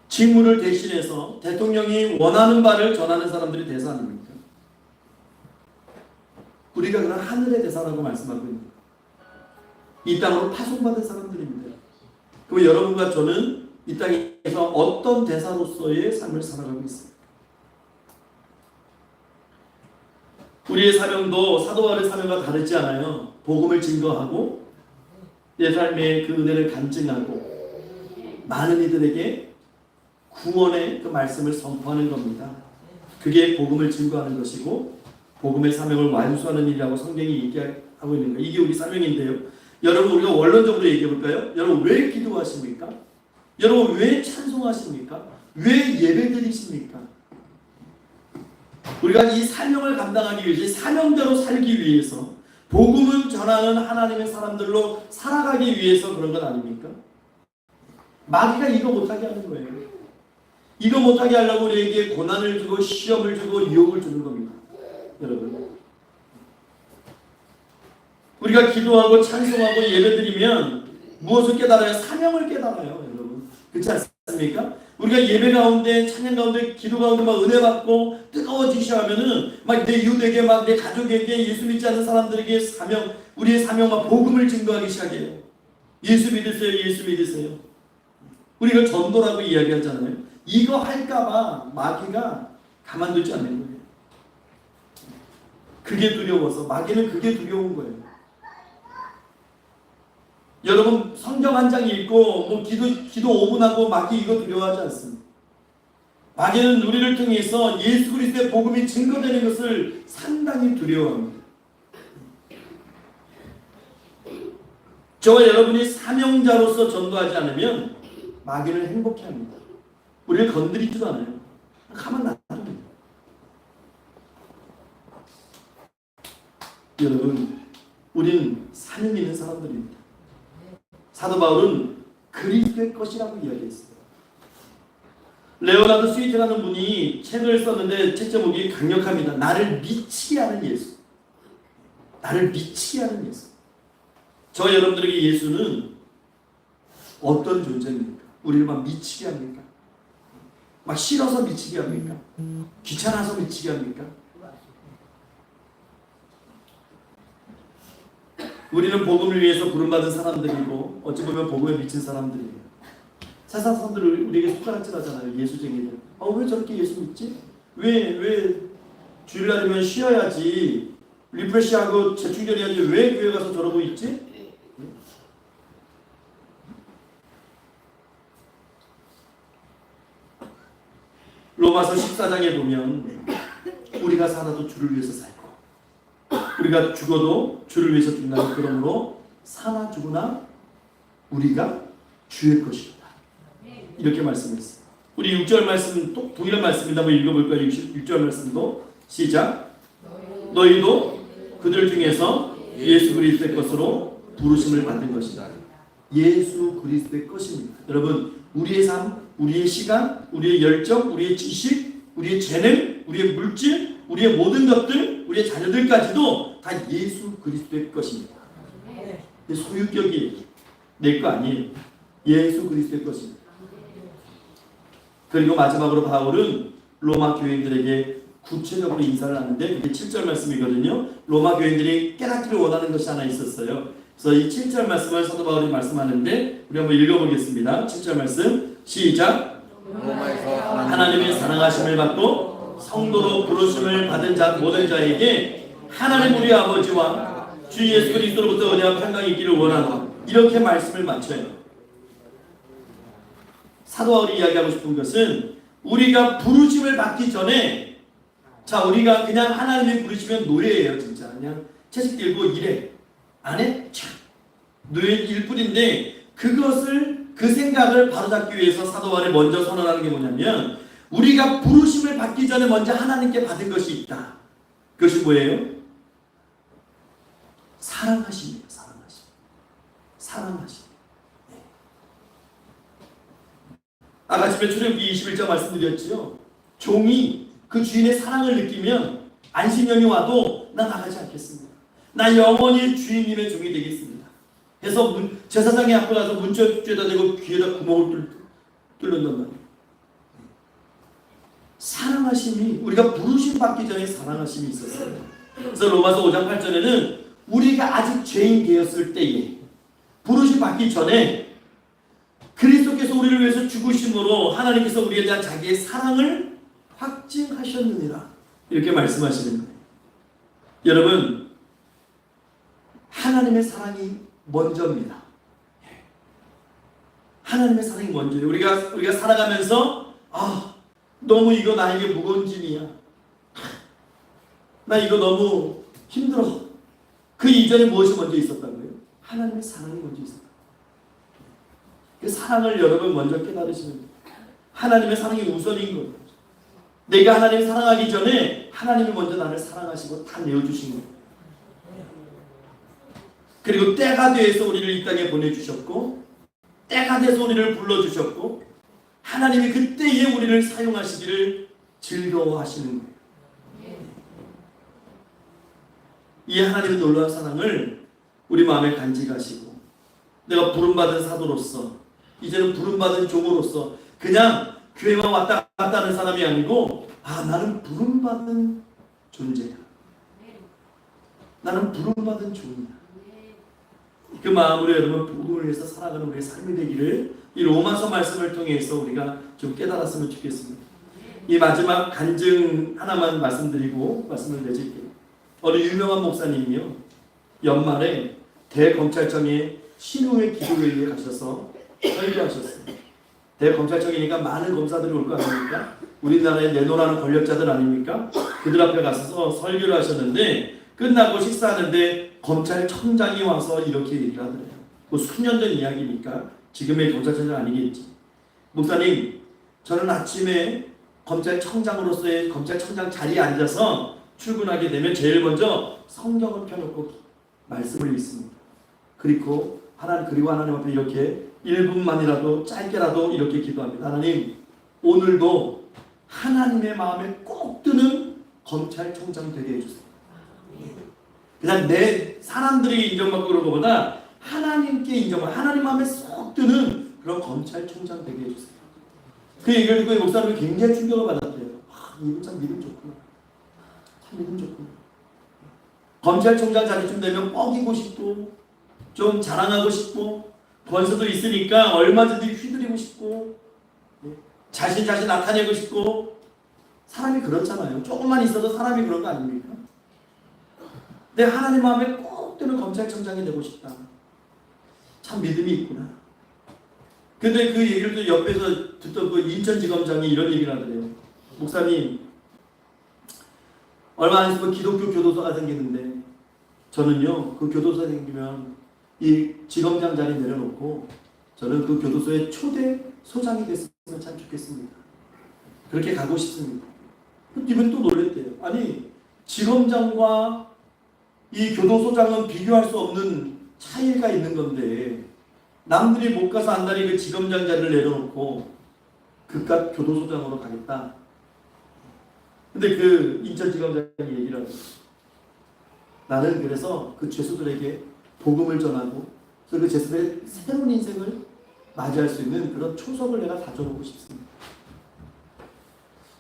직무를 대신해서 대통령이 원하는 바를 전하는 사람들이 대사 아닙니까? 우리가 그런 하늘의 대사라고 말씀하고 있는 거예요. 이 땅으로 파송받은 사람들입니다. 그럼 여러분과 저는 이 땅에서 어떤 대사로서의 삶을 살아가고 있습니까? 우리의 사명도 사도 바울의 사명과 다르지 않아요. 복음을 증거하고 내 삶의 그 은혜를 간증하고 많은 이들에게 구원의 그 말씀을 선포하는 겁니다. 그게 복음을 증거하는 것이고 복음의 사명을 완수하는 일이라고 성경이 얘기하고 있는 거예요. 이게 우리 사명인데요. 여러분, 우리가 원론적으로 얘기해 볼까요? 여러분, 왜 기도하십니까? 여러분, 왜 찬송하십니까? 왜 예배드리십니까? 우리가 이 사명을 감당하기 위해서, 사명대로 살기 위해서, 복음을 전하는 하나님의 사람들로 살아가기 위해서 그런 것 아닙니까? 마귀가 이거 못하게 하는 거예요. 이거 못하게 하려고 우리에게 고난을 주고 시험을 주고 유혹을 주는 겁니다. 여러분, 우리가 기도하고 찬송하고 예배드리면 무엇을 깨달아요? 사명을 깨달아요. 여러분, 그렇지 않습니까? 우리가 예배 가운데, 찬양 가운데, 기도 가운데 막 은혜 받고 뜨거워지셔 하면은 막 내 이웃에게, 막 내 가족에게, 예수 믿지 않는 사람들에게 사명, 우리의 사명과 복음을 증거하기 시작해요. 예수 믿으세요, 예수 믿으세요. 우리 이걸 전도라고 이야기하잖아요. 이거 할까봐 마귀가 가만두지 않는 거예요. 그게 두려워서, 마귀는 그게 두려운 거예요. 여러분, 성경 한 장 읽고 뭐 기도 5분 하고 마귀 이거 두려워하지 않습니다. 마귀는 우리를 통해서 예수 그리스도의 복음이 증거되는 것을 상당히 두려워합니다. 저와 여러분이 사명자로서 전도하지 않으면 마귀는 행복해합니다. 우리를 건드리지도 않아요. 가만 놔둡니다. 여러분, 우리는 사명 있는 사람들입니다. 사도 바울은 그리스도의 것이라고 이야기했어요. 레오나르도 스위트라는 분이 책을 썼는데 책 제목이 강력합니다. 나를 미치게 하는 예수. 나를 미치게 하는 예수. 저 여러분들에게 예수는 어떤 존재입니까? 우리를 막 미치게 합니까? 막 싫어서 미치게 합니까? 귀찮아서 미치게 합니까? 우리는 복음을 위해서 부름받은 사람들이고 어찌 보면 복음에 미친 사람들이에요. 세상 사람들을 우리에게 손가락질 하잖아요. 예수쟁이들. 왜 저렇게 예수 믿지? 왜 주일날이면 쉬어야지, 리프레시하고 재충전해야지, 왜 교회 가서 저러고 있지? 로마서 14장에 보면 우리가 살아도 주를 위해서 살고 우리가 죽어도 주를 위해서 죽는다. 그러므로 사나 죽으나 우리가 주의 것이다. 이렇게 말씀했어요. 우리 6절 말씀 또 동일한 말씀입니다. 한번 읽어볼까요? 6절 말씀도 시작. 너희도 그들 중에서 예수 그리스도의 것으로 부르심을 받은 것이다. 예수 그리스도의 것입니다. 여러분, 우리의 삶, 우리의 시간, 우리의 열정, 우리의 지식, 우리의 재능, 우리의 물질, 우리의 모든 것들, 우리의 자녀들까지도 다 예수 그리스도의 것입니다. 소유격이 내 거 아니에요. 예수 그리스도의 것입니다. 그리고 마지막으로 바울은 로마 교인들에게 구체적으로 인사를 하는데 이게 7절 말씀이거든요. 로마 교인들이 깨닫기를 원하는 것이 하나 있었어요. 그래서 이 7절 말씀을 사도 바울이 말씀하는데 우리 한번 읽어보겠습니다. 7절 말씀 시작. 하나님의 사랑하심을 받고 성도로 부르심을 받은 자 모든 자에게 하나님 우리 아버지와 주 예수 그리스도로부터 은혜와 평강이 있기를 원하노. 이렇게 말씀을 마쳐요. 사도 바울이 이야기하고 싶은 것은 우리가 부르심을 받기 전에 자 우리가 그냥 하나님이 부르시면 노예예요. 진짜 그냥 채식 들고 일해 안 해? 촥 노예일 뿐인데 그것을 그 생각을 바로잡기 위해서 사도 바울이 먼저 선언하는 게 뭐냐면 우리가 부르심을 받기 전에 먼저 하나님께 받은 것이 있다. 그것이 뭐예요? 사랑하심이에요. 사랑하심. 네. 아까 집에 출애굽기 21장 말씀드렸지요. 종이 그 주인의 사랑을 느끼면 안식년이 와도 나 나가지 않겠습니다. 나 영원히 주인님의 종이 되겠습니다. 해서 제사장의 앞에 가서 문짝에다 대고 귀에다 구멍을 뚫는단 말이에요. 사랑하심이 우리가 부르심 받기 전에 사랑하심이 있었어요. 그래서 로마서 5장 8절에는 우리가 아직 죄인 되었을 때에 부르심 받기 전에 그리스도께서 우리를 위해서 죽으심으로 하나님께서 우리에 대한 자기의 사랑을 확증하셨느니라 이렇게 말씀하시는 거예요. 여러분 하나님의 사랑이 먼저입니다. 하나님의 사랑이 먼저예요. 우리가 살아가면서 너무 이거 나에게 무거운 짐이야. 나 이거 너무 힘들어. 그 이전에 무엇이 먼저 있었다고요? 하나님의 사랑이 먼저 있었다. 그 사랑을 여러분 먼저 깨달으시면 돼요. 하나님의 사랑이 우선인 거예요. 내가 하나님을 사랑하기 전에 하나님이 먼저 나를 사랑하시고 다 내어주신 거예요. 그리고 때가 돼서 우리를 이 땅에 보내주셨고 때가 돼서 우리를 불러주셨고 하나님이 그때에 우리를 사용하시기를 즐거워하시는 거예요. 이 하나님의 놀라운 사랑을 우리 마음에 간직하시고 내가 부름받은 사도로서 이제는 부름받은 종으로서 그냥 교회만 왔다 갔다 하는 사람이 아니고 나는 부름받은 존재야. 나는 부름받은 종이야. 그 마음으로 여러분 복음을 위해서 살아가는 우리의 삶이 되기를 이 로마서 말씀을 통해서 우리가 좀 깨달았으면 좋겠습니다. 이 마지막 간증 하나만 말씀드리고 말씀을 맺을게요. 어느 유명한 목사님이요 연말에 대검찰청에 신우회 기도회의에 가셔서 설교하셨어요. 대검찰청이니까 많은 검사들이 올 거 아닙니까? 우리나라에 내노라는 권력자들 아닙니까? 그들 앞에 가서 설교를 하셨는데 끝나고 식사하는데 검찰청장이 와서 이렇게 얘기를 하더래요. 뭐 수년 전 이야기니까 지금의 검찰청장 아니겠지. 목사님, 저는 아침에 검찰청장으로서의 검찰청장 자리에 앉아서 출근하게 되면 제일 먼저 성경을 펴놓고 말씀을 읽습니다. 그리고 하나님 앞에 이렇게 1분만이라도 짧게라도 이렇게 기도합니다. 하나님, 오늘도 하나님의 마음에 꼭 드는 검찰총장 되게 해주세요. 그냥 내 사람들에게 인정받고 그런 것보다 하나님께 인정받고 하나님 마음에 쏙 드는 그런 검찰총장 되게 해주세요. 그 얘기를 듣고 목사님이 굉장히 충격을 받았대요. 이분 참 믿음 좋구나. 참 믿음 좋구나. 검찰총장 자리쯤 되면 뻐기고 싶고 좀 자랑하고 싶고 권세도 있으니까 얼마든지 휘두르고 싶고 자신 나타내고 싶고 사람이 그렇잖아요. 조금만 있어도 사람이 그런 거 아닙니까? 내 하나님 마음에 꼭 드는 검찰청장이 되고 싶다. 참 믿음이 있구나. 근데 그 얘기를 또 옆에서 듣던 그 인천지검장이 이런 얘기를 하더래요. 목사님, 얼마 안 있으면 기독교 교도소가 생기는데 저는요 그 교도소 생기면 이 지검장 자리 내려놓고 저는 그 교도소의 초대 소장이 됐으면 참 좋겠습니다. 그렇게 가고 싶습니다. 이분 또 놀랬대요. 아니 지검장과 이 교도소장은 비교할 수 없는 차이가 있는 건데 남들이 못 가서 안달이 그 지검장 자리를 내려놓고 그깟 교도소장으로 가겠다. 근데 그 인천지검장이 얘기를 하죠. 나는 그래서 그 죄수들에게 복음을 전하고 그래서 그 죄수들의 새로운 인생을 맞이할 수 있는 그런 초석을 내가 다져보고 싶습니다.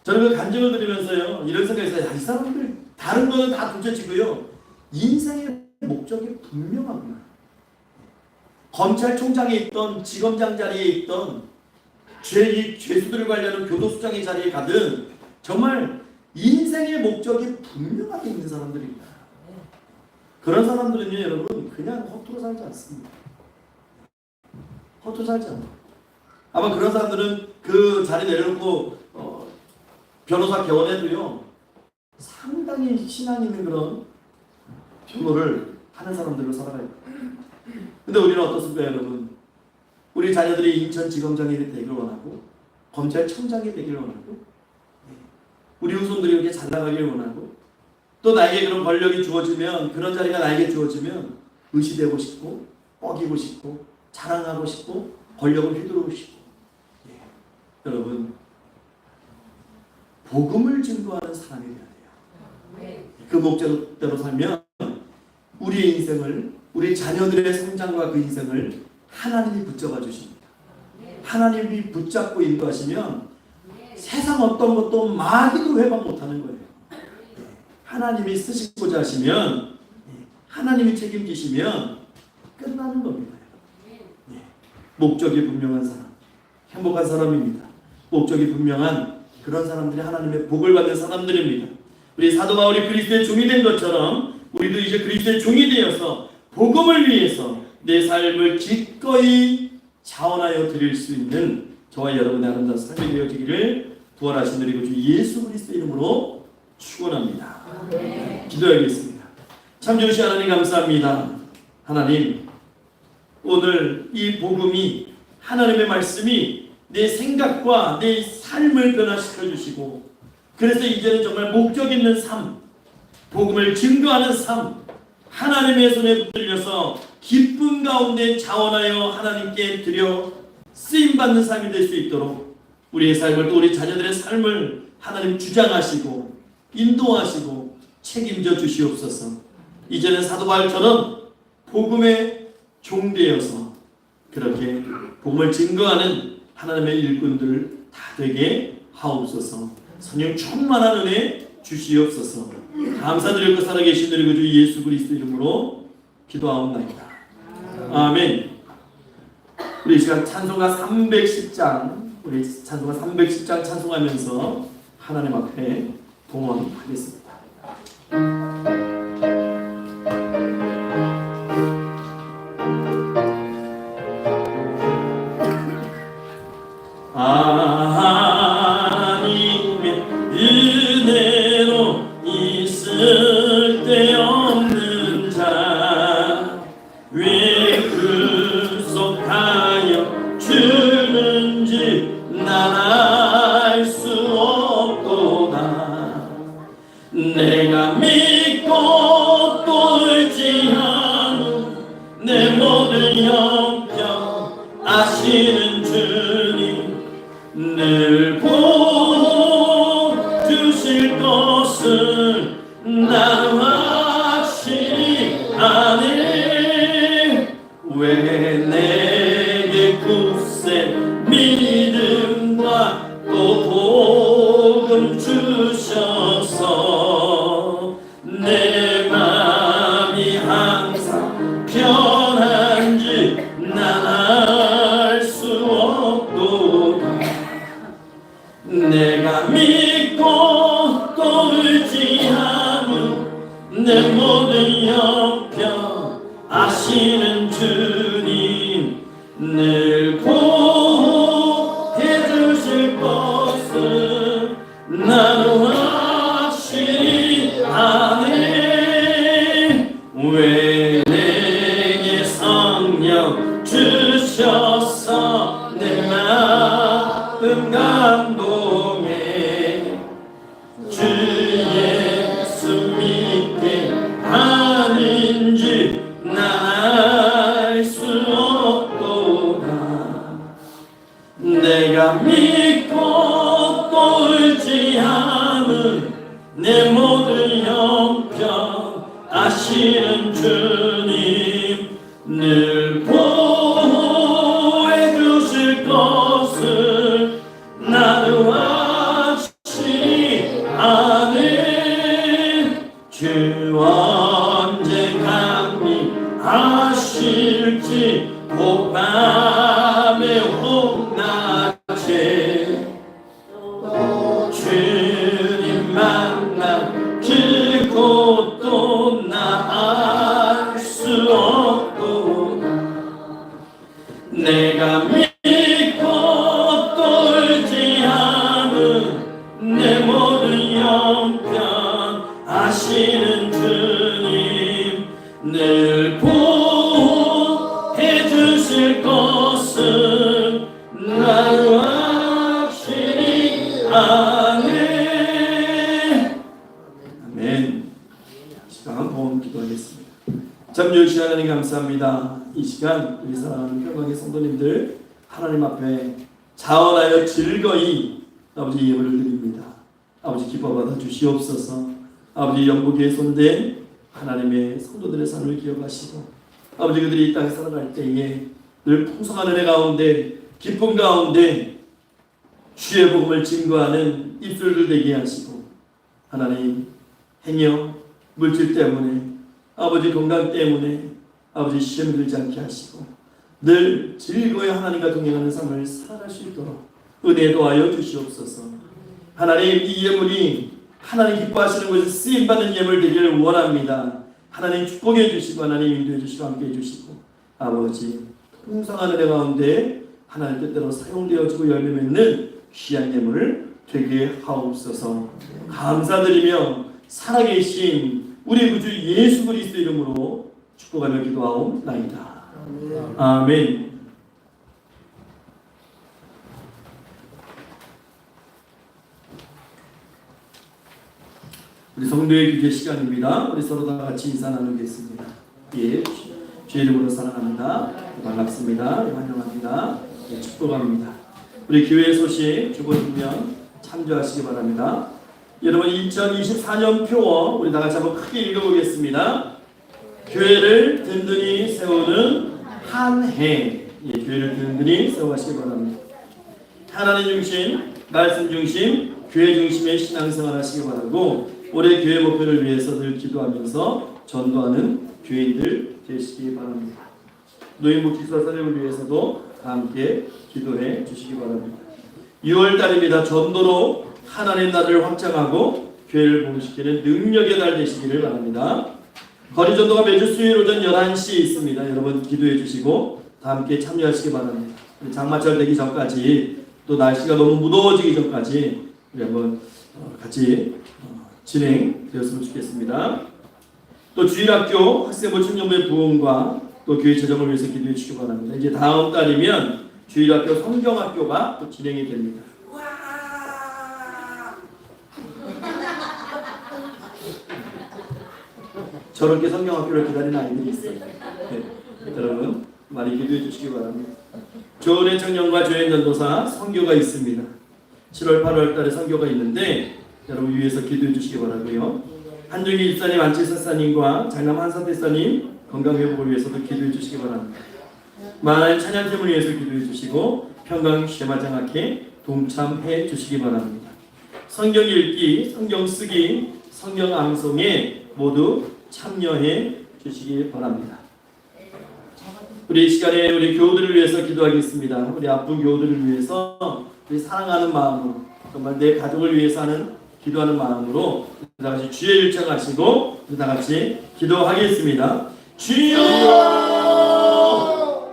저는 그 간증을 들으면서요 이런 생각이 있어요. 이 사람들 다른 거는 다 둘째치고요 인생의 목적이 분명하구나. 검찰총장에 있던 지검장 자리에 있던 죄수들을 관리하는 교도소장의 자리에 가든 정말 인생의 목적이 분명하게 있는 사람들입니다. 그런 사람들은요 여러분 그냥 허투루 살지 않습니다. 허투루 살지 않아요. 아마 그런 사람들은 그 자리 내려놓고 변호사 개원해도요 상당히 신앙 있는 그런 변호를 하는 사람들로 살아가요. 근데 우리는 어떻습니까 여러분? 우리 자녀들이 인천지검장이 되기를 원하고 검찰청장이 되기를 원하고 우리 후손들이 이렇게 잘 나가기를 원하고 또 나에게 그런 권력이 주어지면 그런 자리가 나에게 주어지면 의시되고 싶고 뻐기고 싶고 자랑하고 싶고 권력을 휘두르고 싶고 여러분 복음을 증거하는 사람이 되어야 돼요. 그 목적대로 살면 우리의 인생을 우리 자녀들의 성장과 그 인생을 하나님이 붙잡아 주십니다. 하나님이 붙잡고 인도하시면 세상 어떤 것도 마귀도 회방 못하는 거예요. 하나님이 쓰시고자 하시면 하나님이 책임지시면 끝나는 겁니다. 목적이 분명한 사람 행복한 사람입니다. 목적이 분명한 그런 사람들이 하나님의 복을 받는 사람들입니다. 우리 사도 바울이 그리스도의 종이 된 것처럼 우리도 이제 그리스도의 종이 되어서 복음을 위해서 내 삶을 기꺼이 자원하여 드릴 수 있는 저와 여러분의 아름다운 삶이 되어지기를 부활하신 우리 구주 예수 그리스도 이름으로 축원합니다. 기도하겠습니다. 참 좋으신 하나님 감사합니다. 하나님 오늘 이 복음이 하나님의 말씀이 내 생각과 내 삶을 변화시켜 주시고 그래서 이제는 정말 목적 있는 삶 복음을 증거하는 삶 하나님의 손에 붙들려서 기쁨 가운데 자원하여 하나님께 드려 쓰임받는 삶이 될 수 있도록 우리의 삶을 또 우리 자녀들의 삶을 하나님 주장하시고 인도하시고 책임져 주시옵소서. 이제는 사도 바울처럼 복음의 종되어서 그렇게 복음을 증거하는 하나님의 일꾼들 다 되게 하옵소서. 성령 충만한 은혜 주시옵소서. 감사드리고 살아계신 우리 구주 예수 그리스도 이름으로 기도하옵나이다. 아멘. 우리 시간 찬송가 310장 우리 찬송가 310장 찬송하면서 하나님 앞에 동원하겠습니다. 하나님의 은혜로 있을 데 없는 자 왜 구속하여 주는지 난 알 수 없도다. 내가 믿고 또 의지하는 내 모든 형편 아시는 주님 늘 보주실 것을 나는 확실히 아네. 왜 내게 굳세 믿음과 또 복음 주셔서 내 맘이 항상 편한지 난 알 수 없도다. 내가 믿고 또 의지하는 내 모든 형편 아시는 주님 늘 보호해 주실 것을 나는 확실히 아네. 왜 내게 성령 주셔서 내 마음 감동해 주 예수 믿게 하는지 난 알 수 없도다. 내가 믿고 또 의지하는 내 모든 형편 아시는 주님 늘 보호해 주실 것을 나는 확실히 아네. 주 언제 강림하실지 혹밤에 혹낮에 주님 만나 그곳도 나 알 수 없고 내가 믿고 것은 나는 확실히 아네. 아멘. 이 시간 보험 기도하겠습니다. 잠시 하나님 감사합니다. 이 시간 우리 사랑하는 평강의 성도님들 하나님 앞에 자원하여 즐거이 아버지 예물을 드립니다. 아버지 기뻐받아 주시옵소서. 아버지 영국에 손댄 하나님의 성도들의 삶을 기억하시고 아버지 그들이 이 땅에 살아갈 때에 늘 풍성한 은혜 가운데 기쁨 가운데 주의 복음을 증거하는 입술들 되게 하시고 하나님 행여 물질 때문에 아버지 건강 때문에 아버지 시험 들지 않게 하시고 늘 즐거이 하나님과 동행하는 삶을 살아갈 수 있도록 은혜 도하여 주시옵소서. 하나님 이 예물이 하나님 기뻐하시는 곳에 쓰임받는 예물 되기를 원합니다. 하나님 축복해 주시고 하나님 인도해 주시고 함께 해 주시고 아버지 풍성한 은혜 가운데 하나님 뜻대로 사용되어지고 열매 맺는 귀한 예물을 되게 하옵소서. 감사드리며 살아계신 우리 구주 예수 그리스도 이름으로 축복하며 기도하옵나이다. 아멘. 우리 성도의 기도 시간입니다. 우리 서로 다 같이 인사 나누겠습니다. 예, 주의 이름으로 사랑합니다. 반갑습니다. 환영합니다. 예, 축복합니다. 우리 교회 소식 주보시면 참조하시기 바랍니다. 여러분 2024년 표어 우리 다 같이 한번 크게 읽어보겠습니다. 교회를 든든히 세우는 한 해. 예, 교회를 든든히 세워가시기 바랍니다. 하나님 중심, 말씀 중심, 교회 중심의 신앙생활 하시기 바라고 올해 교회 목표를 위해서 늘 기도하면서 전도하는 교인들 되시기 바랍니다. 노인복지사 사역을 위해서도 함께 기도해 주시기 바랍니다. 6월달입니다. 전도로 하나님 나라를 확장하고 교회를 부흥시키는 능력의 달 되시기를 바랍니다. 거리 전도가 매주 수요일 오전 11시에 있습니다. 여러분 기도해 주시고 다 함께 참여하시기 바랍니다. 장마철 되기 전까지 또 날씨가 너무 무더워지기 전까지 우리 한번 같이 진행되었으면 좋겠습니다. 또 주일학교 학생부 청년부의 부흥과 또 교회 재정을 위해서 기도해 주시기 바랍니다. 이제 다음 달이면 주일학교 성경학교가 또 진행이 됩니다. 저렇게 성경학교를 기다리는 아이들이 있어요. 네. 여러분 많이 기도해 주시기 바랍니다. 조은혜 청년과 조현 전도사 선교가 있습니다. 7월 8월 달에 선교가 있는데 여러분 위해서 기도해 주시기 바라고요. 한중기 집사님, 안치사사님과 장남 한사대사님 건강회복을 위해서도 기도해 주시기 바랍니다. 만화의 찬양팀을 위해서 기도해 주시고 평강 쉐마장학회 동참해 주시기 바랍니다. 성경 읽기, 성경 쓰기, 성경 암송에 모두 참여해 주시기 바랍니다. 우리 이 시간에 우리 교우들을 위해서 기도하겠습니다. 우리 아픈 교우들을 위해서 우리 사랑하는 마음으로 정말 내 가족을 위해서 하는 기도하는 마음으로 다 같이 주의 일창하시고 다 같이 기도하겠습니다. 주여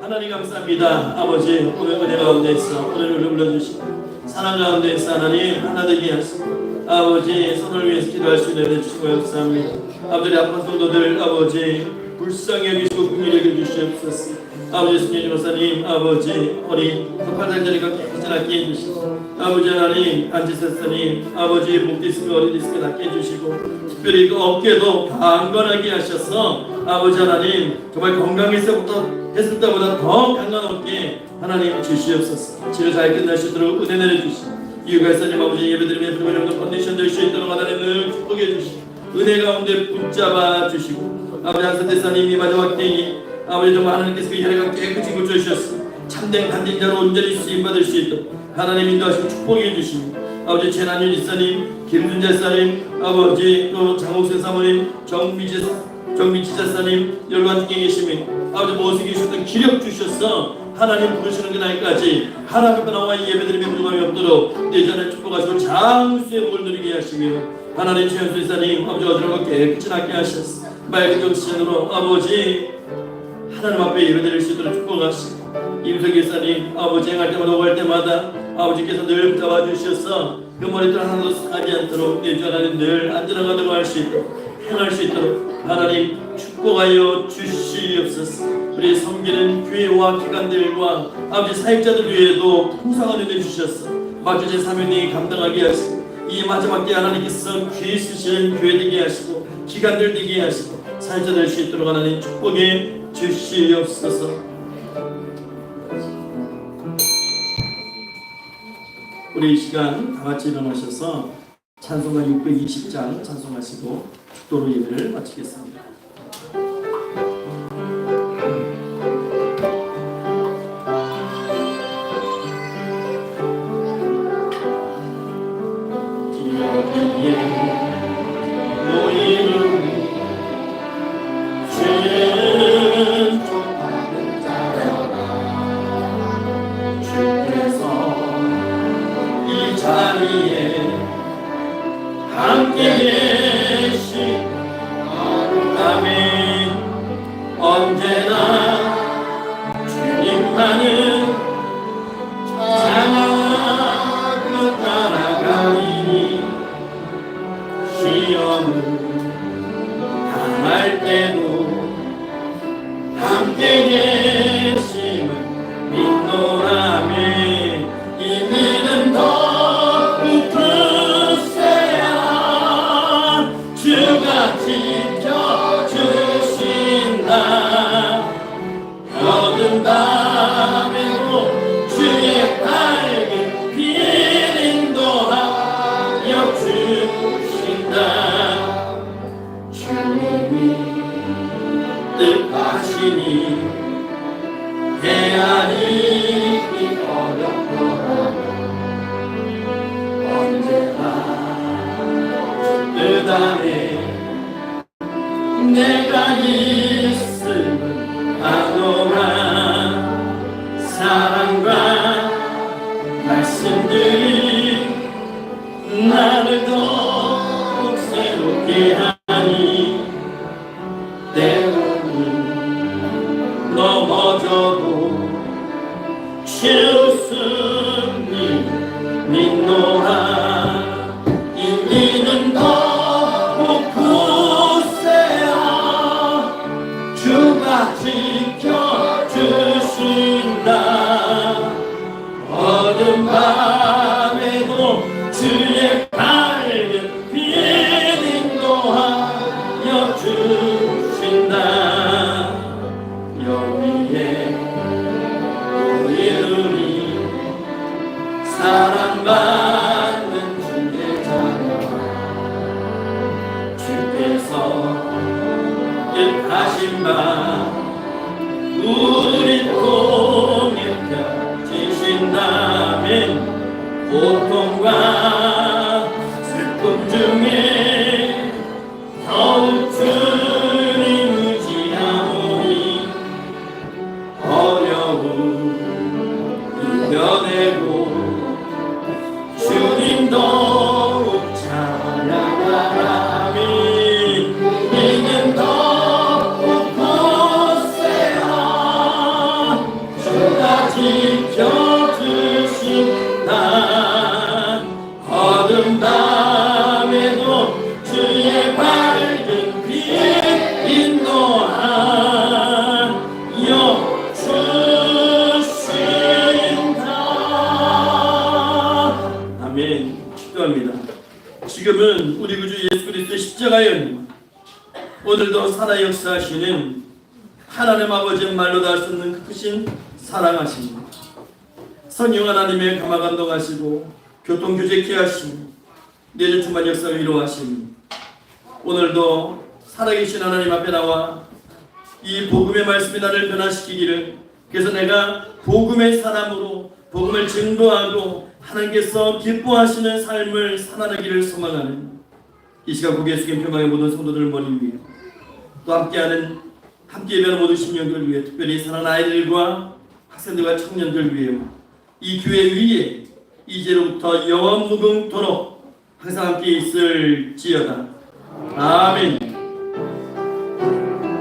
하나님 감사합니다. 아버지 오늘 은혜 가운데서 오늘 불러주시고 사랑 가운데서 하나님 하나 되게 하시고 아버지 선을 위해서 기도할 수 있는 은혜 주시고 감사합니다. 아버지 아픈 성도들 아버지 불쌍히 여기시고 긍휼히 여겨주시옵소서. 아버지 승리 목사님 아버지 어린 급발달자리가 깨끗하게 해주시고 아버지 하나님 안지사사님 아버지 목 디스크 어린 디스크 낫게 해주시고 특별히 그 어깨도 강건하게 하셔서 아버지 하나님 정말 건강했을 때보다 더 강한 어깨 하나님 주시옵소서. 치료 잘 끝날 수 있도록 은혜 내려주시고 이유가사님 아버지 예배드리며 그런 컨디션 될 수 있도록 하나님 늘 축복해 주시고 은혜 가운데 붙잡아 주시고 아버지 한사대사님이 마지막 때에 아버지 정말 하나님께서 그 혈액을 깨끗이 고쳐주셨으며 참된 간증자로 온전히 쓰임받을 수 있도록 하나님 인도하시고 축복해 주시고 아버지 최난윤 지사님, 김준재 사님, 아버지 또 장옥선 사모님, 정미지 지사님 열반 중에 계시며 아버지 무엇에 계셨던 기력 주셔서 하나님 부르시는 그날까지 하나님 앞에 나와 예배드리며 부족함이 없도록 내 전에 축복하시고 장수의 복을 누리게 하시며 하나님 최현수 지사님 아버지 어디로 깨끗이 낫게 하셨어 맑은 정신으로 아버지 하나님 앞에 예배드릴 수 있도록 축복하시고 임석 기사님 아버지 행할 때마다 오갈 때마다 아버지께서 늘 붙잡아 주셔서 그 머리들 하나도 상하지 않도록 내 주 하나님 늘 안전하도록 할 수 있도록 행할 수 있도록 하나님 축복하여 주시옵소서. 우리 섬기는 교회와 기관들과 아버지 사역자들 위에도 풍성한 은혜 주셨어. 맡겨진 사명이 감당하게 하시고 이 마지막 때 하나님께서 귀히 쓰시는 교회 되게 하시고 기관들 되게 하시고 사역자 될 수 있도록 하나님 축복해 주시옵소서. 우리 이 시간 다 같이 일어나셔서 찬송가 620장 찬송하시고 축도로 예배를 마치겠습니다. 내가 있음은 아노라. 사랑과 말씀들이 나를 더욱 새롭게 하니 때로는 넘어져도 주승님 믿노라. 이는 더욱 굳세어 주가 지켜주신다. 어두운 밤에도 주의 밝은 빛 인도하여 주신다. 여기에 우리들이 사랑받는 주의 자녀, 주께서 뜻하신 바 우리 통해 펴지신다면 고통과 슬픔 중에 더욱 주님 의지하오니 어려움 이겨내고 주님 더욱 찬양하라니. 이는 더욱 굳세어 주가 지켜주신다. 어두운 밤에도 주의 밝은 빛 인도하여 주신다. 아멘. 축도합니다. 지금은 우리 구주 예수 그리스도의 십자가의 은혜와 오늘도 살아 역사하시는 하나님 아버지의 말로 다 할 수 없는 그 크신 사랑하십니다. 성령 하나님의 감화 감동하시고 교통 교제케 하시고 내주 주만 역사를 이루하시니 오늘도 살아계신 하나님 앞에 나와 이 복음의 말씀이 나를 변화시키기를, 그래서 내가 복음의 사람으로 복음을 증거하고 하나님께서 기뻐하시는 삶을 살아내기를 소망하는 이 시간 고개 숙인 표방의 모든 성도들 머리 위에 또 함께 예배하는 모든 심령들 위해, 특별히 사랑하는 아이들과 학생들과 청년들 위에, 이 교회 위에 이제로부터 영원 무궁토록 항상 함께 있을지어다. 아멘.